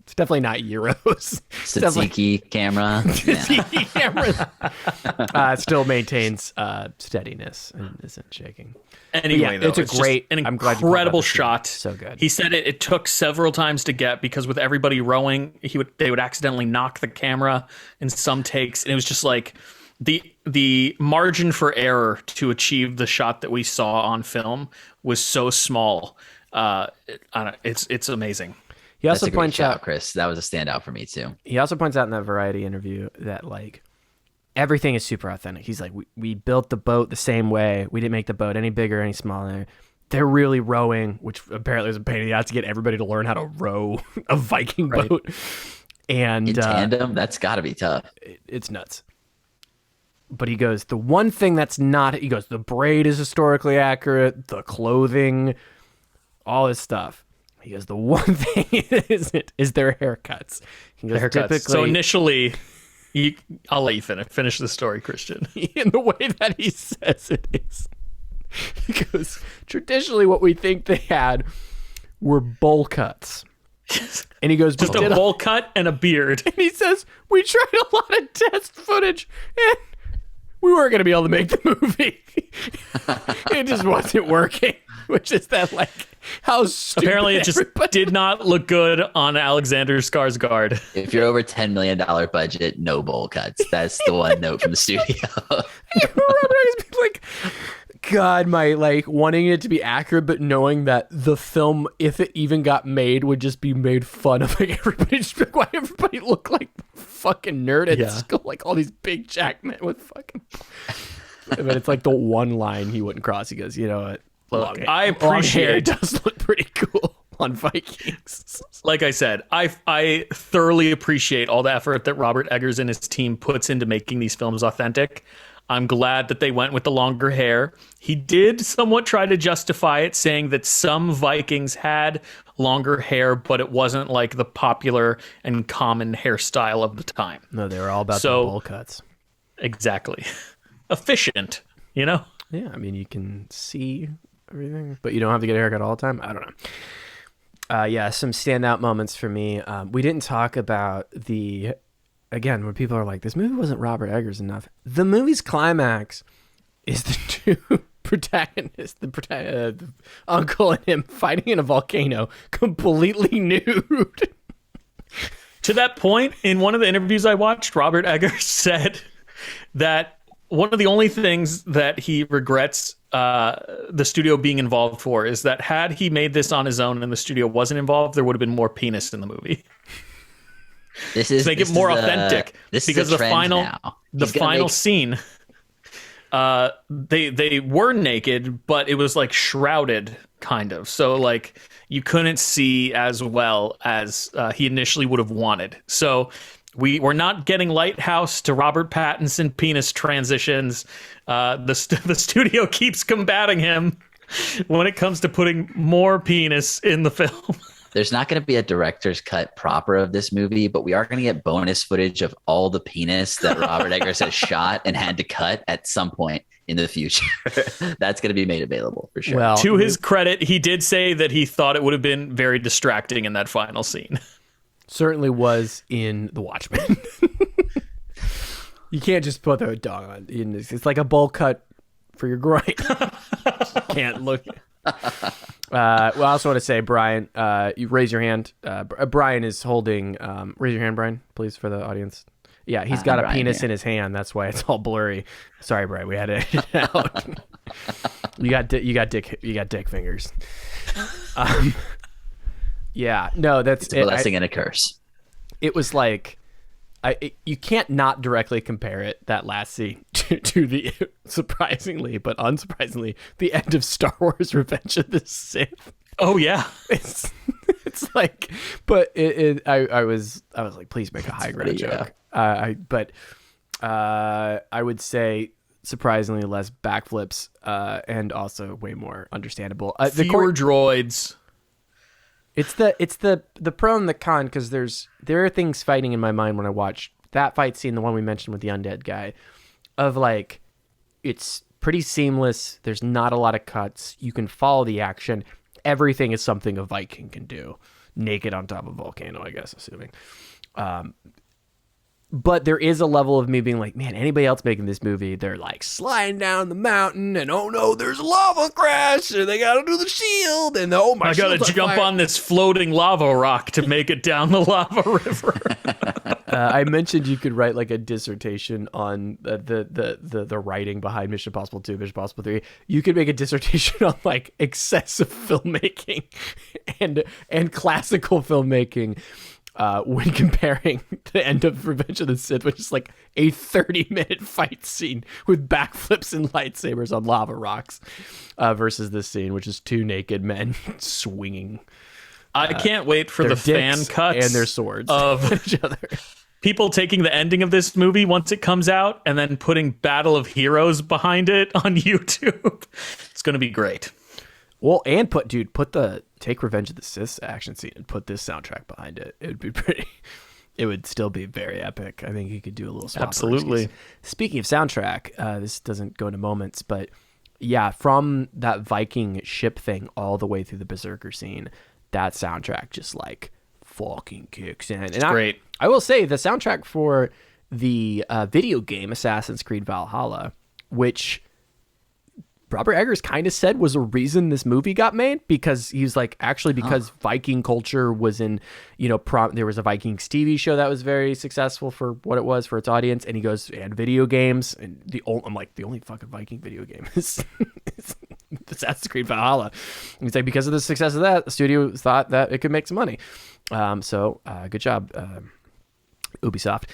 It's definitely not Euros. Tzatziki camera. Tzatziki camera. It still maintains steadiness and isn't shaking. Anyway, though, it's an incredible shot. So good. He said it took several times to get, because with everybody rowing, they would accidentally knock the camera in some takes, and it was just like the margin for error to achieve the shot that we saw on film was so small. It's amazing. He also That's a great points shot, out, Chris. That was a standout for me too. He also points out in that Variety interview that like everything is super authentic. He's like, we built the boat the same way. We didn't make the boat any bigger, any smaller. They're really rowing, which apparently was a pain in the ass to get everybody to learn how to row a Viking boat. And in tandem, that's got to be tough. It's nuts. But he goes, the one thing that's not, he goes, the braid is historically accurate, the clothing, all this stuff. He goes, the one thing is their haircuts. He goes, typically, so initially, I'll let you finish the story, Christian. In the way that he says it is, he goes, traditionally what we think they had were bowl cuts. And he goes, just a bowl cut and a beard. And he says, we tried a lot of test footage and we weren't going to be able to make the movie. It just wasn't working, which is that like, how stupid. Apparently it just did not look good on Alexander Skarsgård. If you're over $10 million budget, no bowl cuts. That's the one note from the studio. Like, God, my like wanting it to be accurate, but knowing that the film, if it even got made, would just be made fun of. Like everybody, just like, why everybody look like fucking nerd at school, like all these big jack men with fucking. But it's like the one line he wouldn't cross. He goes, Look, I appreciate it. Does look pretty cool on Vikings. Like I said, I thoroughly appreciate all the effort that Robert Eggers and his team puts into making these films authentic. I'm glad that they went with the longer hair. He did somewhat try to justify it, saying that some Vikings had longer hair, but it wasn't like the popular and common hairstyle of the time. No, they were all about the bowl cuts. Exactly. Efficient, Yeah, I mean, you can see everything, but you don't have to get a haircut all the time. I don't know. Some standout moments for me. We didn't talk about again, where people are like, this movie wasn't Robert Eggers enough. The movie's climax is the two protagonists, the uncle and him fighting in a volcano, completely nude. To that point, in one of the interviews I watched, Robert Eggers said that one of the only things that he regrets the studio being involved for is that had he made this on his own and the studio wasn't involved, there would have been more penis in the movie. To make it more authentic, because the final scene, they were naked, but it was like shrouded, kind of. So like you couldn't see as well as he initially would have wanted. So we're not getting Lighthouse to Robert Pattinson penis transitions. The studio keeps combating him when it comes to putting more penis in the film. There's not going to be a director's cut proper of this movie, but we are going to get bonus footage of all the penis that Robert Eggers has shot and had to cut at some point in the future. That's going to be made available for sure. Well, to his credit, he did say that he thought it would have been very distracting in that final scene. Certainly was in The Watchmen. You can't just put the dog on. It's like a bowl cut for your groin. Can't look. I also want to say, Brian, you raise your hand. Brian is holding. Raise your hand, Brian, please, for the audience. Yeah, he's got a Brian, penis in his hand. That's why it's all blurry. Sorry, Brian, we had to edit it out. you got dick fingers. Yeah, no, that's it's a blessing and a curse. It was like, you can't not directly compare it, that last scene, to the, surprisingly but unsurprisingly, the end of Star Wars: Revenge of the Sith. Oh yeah, it's like, but I was like, please make a high ground joke. I would say surprisingly less backflips, and also way more understandable. Fewer droids. It's the pro and the con, because there are things fighting in my mind when I watch that fight scene, the one we mentioned with the undead guy, of like, it's pretty seamless. There's not a lot of cuts. You can follow the action. Everything is something a Viking can do, naked on top of a volcano, I guess, assuming. But there is a level of me being like, man, anybody else making this movie, they're like sliding down the mountain, and oh no, there's a lava crash, and they gotta do the shield, and oh my, I gotta jump on this floating lava rock to make it down the lava river. I mentioned you could write like a dissertation on the writing behind Mission Impossible 2, Mission Impossible 3. You could make a dissertation on like excessive filmmaking and classical filmmaking. When comparing the end of Revenge of the Sith, which is like a 30-minute fight scene with backflips and lightsabers on lava rocks, versus this scene, which is two naked men swinging. I can't wait for the fan cuts and their swords of each other. People taking the ending of this movie once it comes out and then putting Battle of Heroes behind it on YouTube. It's going to be great. Well, and take Revenge of the Sith action scene and put this soundtrack behind it. It would be pretty. It would still be very epic. I think you could do a little swap. Absolutely. Speaking of soundtrack, this doesn't go into moments, but yeah, from that Viking ship thing all the way through the Berserker scene, that soundtrack just like fucking kicks in. It's great. I will say the soundtrack for the video game Assassin's Creed Valhalla, which Robert Eggers kind of said was a reason this movie got made, because he's like, actually, because Viking culture was in, there was a Vikings TV show that was very successful for what it was for its audience. And he goes, and video games. And I'm like, the only fucking Viking video game is Assassin's Creed Valhalla. And he's like, because of the success of that, the studio thought that it could make some money. So good job, Ubisoft.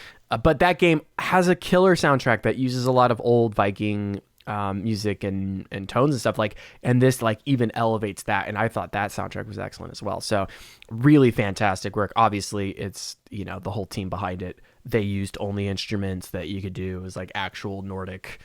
But that game has a killer soundtrack that uses a lot of old Viking music and tones and stuff, and this even elevates that, and I thought that soundtrack was excellent as well. So really fantastic work. Obviously it's the whole team behind it, they used only instruments that you could do. It was like actual Nordic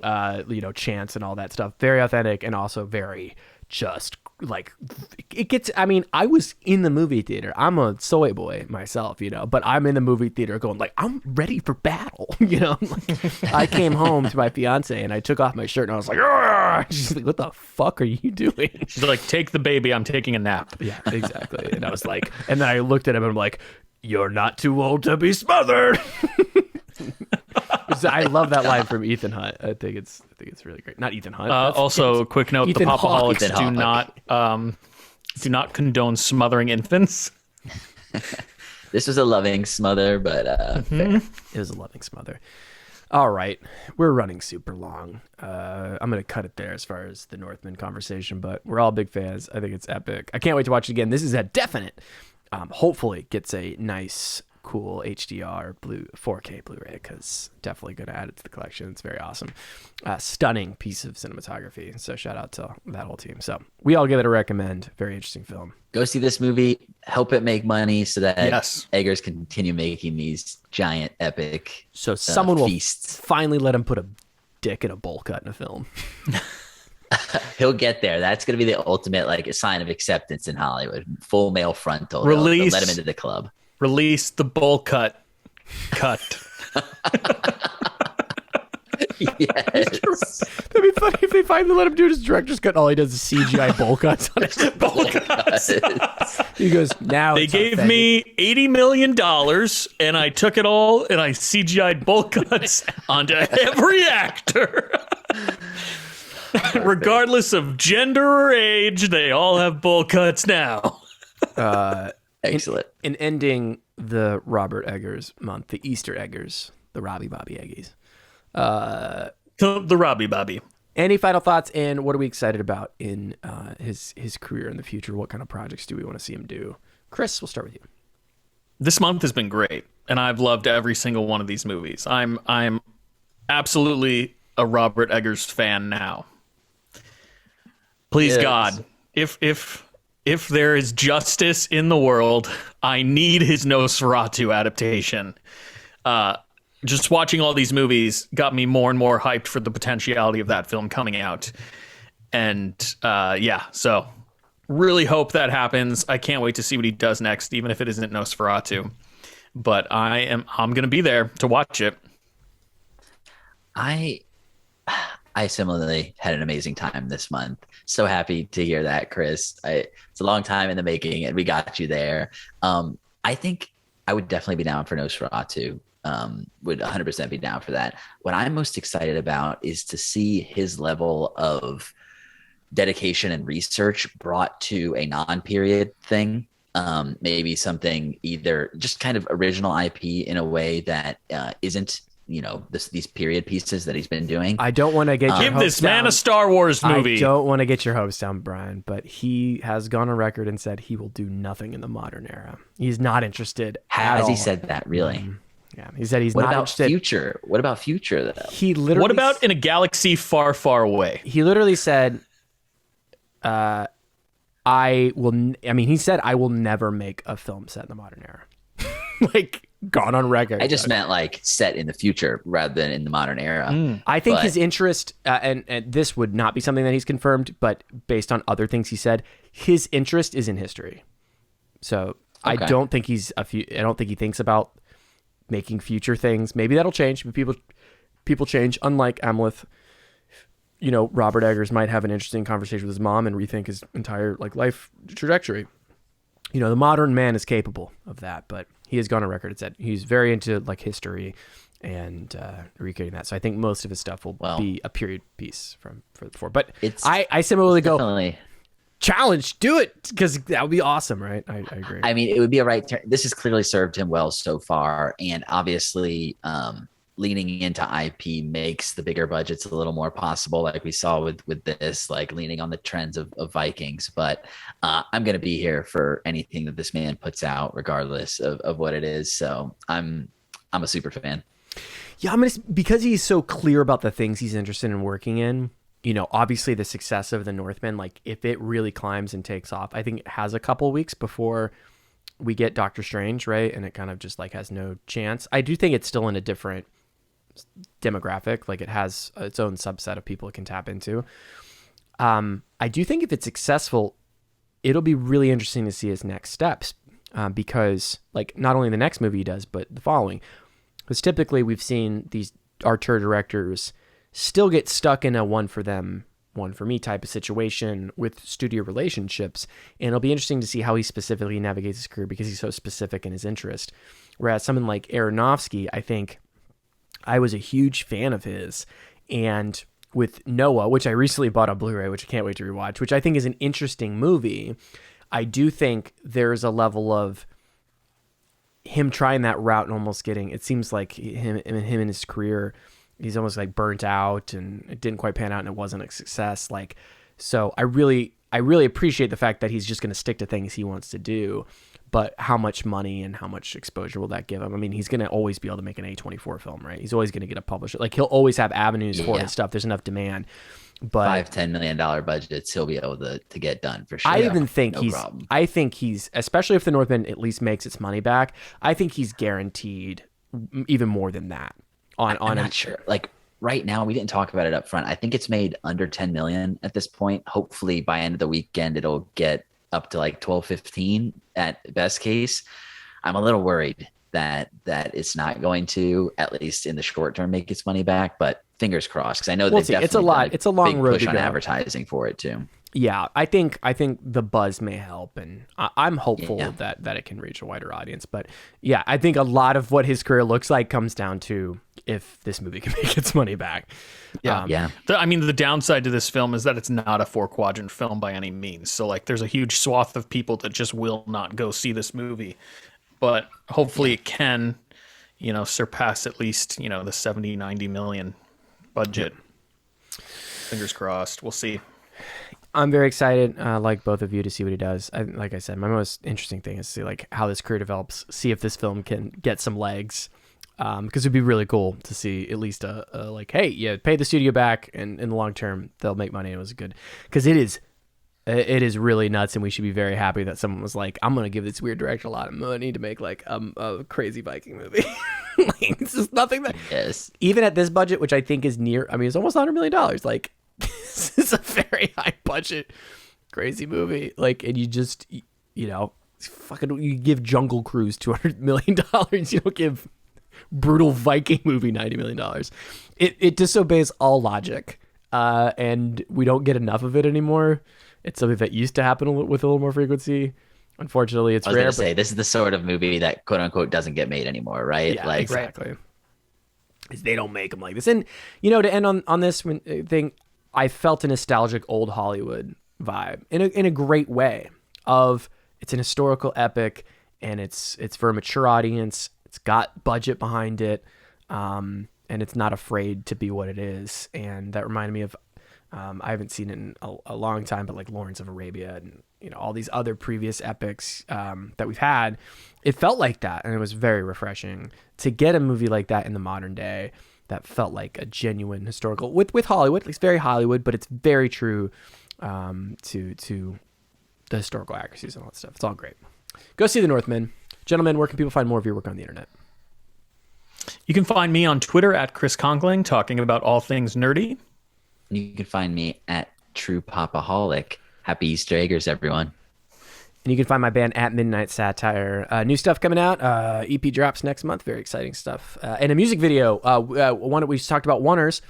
chants and all that stuff. Very authentic, and also very just it gets, I was in the movie theater. I'm a soy boy myself, but I'm in the movie theater going I'm ready for battle. I came home to my fiance and I took off my shirt and I was like, argh! She's like, what the fuck are you doing? She's like, take the baby, I'm taking a nap. Yeah, exactly. And I was like, and then I looked at him and I'm like, you're not too old to be smothered. I love that line from Ethan Hunt. I think it's really great. Not Ethan Hunt. Also, quick note: Ethan the Popaholics Hawke. do not condone smothering infants. This was a loving smother, but fair. It was a loving smother. All right, we're running super long. I'm gonna cut it there as far as the Northman conversation, but we're all big fans. I think it's epic. I can't wait to watch it again. This is a definite. Hopefully, gets a nice, cool HDR 4K Blu-ray, because definitely going to add it to the collection. It's very awesome. Stunning piece of cinematography. So shout out to that whole team. So we all give it a recommend. Very interesting film. Go see this movie, help it make money so that Yes. Eggers can continue making these giant epic So someone feasts. will finally let him put a dick in a bowl cut in a film. He'll get there. That's going to be the ultimate sign of acceptance in Hollywood. Full male frontal. Release. They'll let him into the club. Release the bowl cut. Yes. That'd be funny if they finally let him do his director's cut. All he does is CGI bowl cuts on his bowl cuts. He goes, now They it's gave authentic. me $80 million, and I took it all and I CGI'd bowl cuts onto every actor. Regardless of gender or age, they all have bowl cuts now. Excellent. In ending the Robert Eggers month, the Easter Eggers, the Robbie Bobby Eggies. The Robbie Bobby. Any final thoughts, and what are we excited about in his career in the future? What kind of projects do we want to see him do? Chris, we'll start with you. This month has been great, and I've loved every single one of these movies. I'm absolutely a Robert Eggers fan now. Please Yes. God, if there is justice in the world, I need his Nosferatu adaptation. Just watching all these movies got me more and more hyped for the potentiality of that film coming out. And so really hope that happens. I can't wait to see what he does next, even if it isn't Nosferatu. But I'm going to be there to watch it. I similarly had an amazing time this month. So happy to hear that, Chris. It's a long time in the making, and we got you there. I think I would definitely be down for Nosferatu. Would 100% be down for that. What I'm most excited about is to see his level of dedication and research brought to a non-period thing. Maybe something either just kind of original IP in a way that isn't these period pieces that he's been doing. I don't want to get your Give hopes this man down. a Star Wars movie. I don't want to get your hopes down, Brian, but he has gone on record and said he will do nothing in the modern era. He's not interested at Has all. he said that, really? Yeah, he said he's What not about interested. future? What about future, though? He literally. What about in a galaxy far, far away? He literally said, "I will." He said, "I will never make a film set in the modern era." Gone on record. I just meant set in the future rather than in the modern era. I think But- his interest, and this would not be something that he's confirmed, but based on other things he said, his interest is in history. So I Okay. don't think I don't think he thinks about making future things. Maybe that'll change, but people change. Unlike Amleth, Robert Eggers might have an interesting conversation with his mom and rethink his entire life trajectory. The modern man is capable of that, but he has gone on record and said he's very into history and recreating that. So I think most of his stuff will be a period piece for the 4. But I similarly go, challenge, do it, because that would be awesome, right? I agree. I mean, it would be a right turn. This has clearly served him well so far, and obviously leaning into IP makes the bigger budgets a little more possible, like we saw with this, like leaning on the trends of Vikings. But I'm going to be here for anything that this man puts out, regardless of what it is. So I'm a super fan. Yeah, because he's so clear about the things he's interested in working in. You know, obviously the success of The Northman, like if it really climbs and takes off, I think it has a couple weeks before we get Doctor Strange, right? And it kind of just like has no chance. I do think it's still in a different demographic, like it has its own subset of people it can tap into. I do think if it's successful, it'll be really interesting to see his next steps, because like not only the next movie he does, but the following. Because typically we've seen these auteur directors still get stuck in a one for them, one for me type of situation with studio relationships. And it'll be interesting to see how he specifically navigates his career, because he's so specific in his interest. Whereas someone like Aronofsky, I think I was a huge fan of his. And with Noah, which I recently bought on Blu-ray, which I can't wait to rewatch, which I think is an interesting movie, I do think there's a level of him trying that route and almost getting, it seems like him in his career, he's almost like burnt out and it didn't quite pan out and it wasn't a success. Like, so I really appreciate the fact that he's just going to stick to things he wants to do, but how much money and how much exposure will that give him? I mean, he's going to always be able to make an A24 film, right? He's always going to get a publisher. Like he'll always have avenues for his stuff. There's enough demand, but $5-10 million budgets, he'll be able to get done for sure. I even think I think he's, especially if The Northman at least makes its money back, I think he's guaranteed even more than that. I'm not sure. Like right now, we didn't talk about it up front. I think it's made under 10 million at this point. Hopefully by end of the weekend, it'll get up to like 12-15 at best case. I'm a little worried that it's not going to, at least in the short term, make its money back, but fingers crossed. Cause I know it's a long road push on advertising for it too. Yeah, I think the buzz may help, and I'm hopeful that it can reach a wider audience. But yeah, I think a lot of what his career looks like comes down to if this movie can make its money back. Yeah. I mean, the downside to this film is that it's not a 4-quadrant film by any means. So like, there's a huge swath of people that just will not go see this movie. But hopefully it can, surpass at least, the 70-90 million budget. Fingers crossed. We'll see. I'm very excited, like both of you, to see what he does. Like I said, my most interesting thing is to see like how this career develops, see if this film can get some legs, because it'd be really cool to see at least a like, hey, yeah, pay the studio back, and in the long term they'll make money. It was good, because it is really nuts, and we should be very happy that someone was like, I'm gonna give this weird director a lot of money to make like a crazy Viking movie. Like, it's just nothing that even at this budget, which I think is near, I mean, it's almost $100 million. Like, this is a very high budget, crazy movie. Like, and you just, fucking, you give Jungle Cruise $200 million. You don't give brutal Viking movie $90 million. It disobeys all logic, and we don't get enough of it anymore. It's something that used to happen with a little more frequency. Unfortunately, it's rare. I was going to say, this is the sort of movie that quote unquote doesn't get made anymore, right? Yeah, like, exactly. Because they don't make them like this. And, to end on this thing, I felt a nostalgic old Hollywood vibe in a great way. Of it's an historical epic, and it's for a mature audience. It's got budget behind it, and it's not afraid to be what it is. And that reminded me of I haven't seen it in a long time, but like Lawrence of Arabia and all these other previous epics that we've had. It felt like that, and it was very refreshing to get a movie like that in the modern day that felt like a genuine historical with Hollywood. It's very Hollywood, but it's very true to the historical accuracies and all that stuff. It's all great. Go see The Northman. Gentlemen, where can people find more of your work on the internet? You can find me on Twitter at Chris Conkling, talking about all things nerdy. You can find me at True Popaholic. Happy Easter eggers, everyone. And you can find my band at Midnight Satire. New stuff coming out. EP drops next month. Very exciting stuff. And a music video. One we talked about Oneers.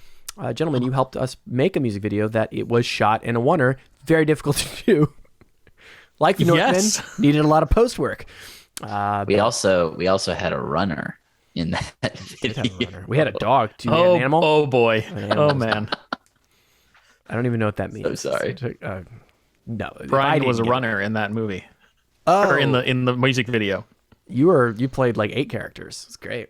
Gentlemen, you helped us make a music video that it was shot in a Oneer. Very difficult to do. Like The Northman, needed a lot of post work. We also had a runner in that video. We had a dog too. An animal. Oh boy. animal. Oh man. I don't even know what that means. So sorry. No, Brian was a runner in that movie. Oh, Or in the music video. you played like 8 characters. It's great.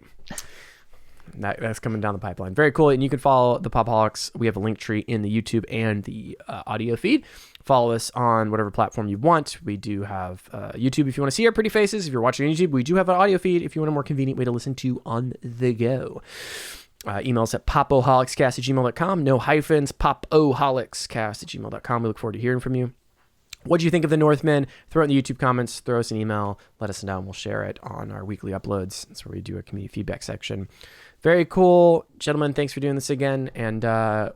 That's coming down the pipeline. Very cool. And you can follow the Popaholics. We have a link tree in the YouTube and the audio feed. Follow us on whatever platform you want. We do have YouTube if you want to see our pretty faces. If you're watching on YouTube, we do have an audio feed if you want a more convenient way to listen to on the go. Email us at popoholicscast@gmail.com. No hyphens, popoholicscast@gmail.com. We look forward to hearing from you. What do you think of The Northman? Throw it in the YouTube comments. Throw us an email. Let us know, and we'll share it on our weekly uploads. That's where we do a community feedback section. Very cool. Gentlemen, thanks for doing this again. And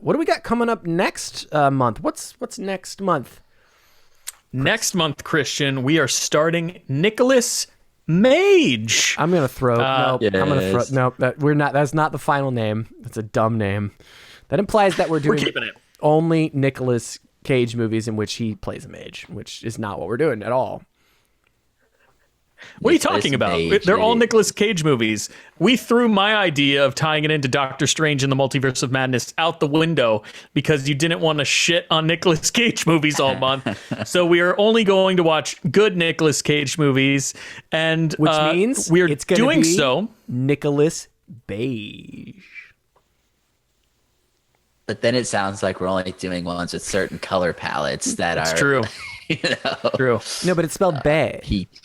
what do we got coming up next month? What's next month? Next month, Christian, we are starting Nicolas Mage. I'm gonna throw. I'm gonna throw. Yes. Nope. We're not. That's not the final name. That's a dumb name. That implies that we're doing keeping it. only Nicolas Cage movies in which he plays a mage, which is not what we're doing at all. What are you Nicolas talking about? Mage, They're all maybe. Nicolas Cage movies. We threw my idea of tying it into Doctor Strange in the Multiverse of Madness out the window because you didn't want to shit on Nicolas Cage movies all month. So we are only going to watch good Nicolas Cage movies, and Which means we're it's gonna doing be so. Nicolas Beige. But then it sounds like we're only doing ones with certain color palettes that It's are true. True. No, but it's spelled Bay. peach,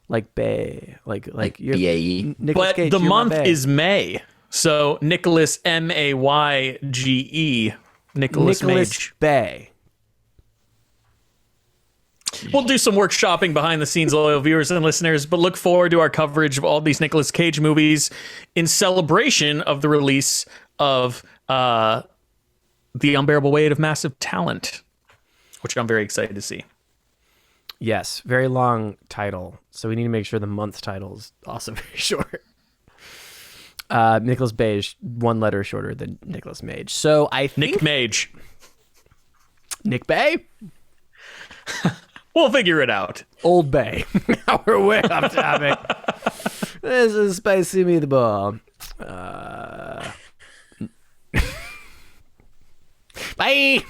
Like Bay. Like you're- BAE. Nicolas But Cage, the you're my month bae. is May. So Nicholas Mayge. Nicholas Mage. Bay. We'll do some workshopping behind the scenes, loyal viewers and listeners, but look forward to our coverage of all these Nicolas Cage movies in celebration of the release of The Unbearable Weight of Massive Talent, which I'm very excited to see. Yes, very long title. So we need to make sure the month title is also very short. Nicolas Beige, 1 letter shorter than Nicolas Mage. So I think Nick Mage. Nick Bay? We'll figure it out. Old Bay. Now we're way off topic. This is Spicy Meatball. Bye.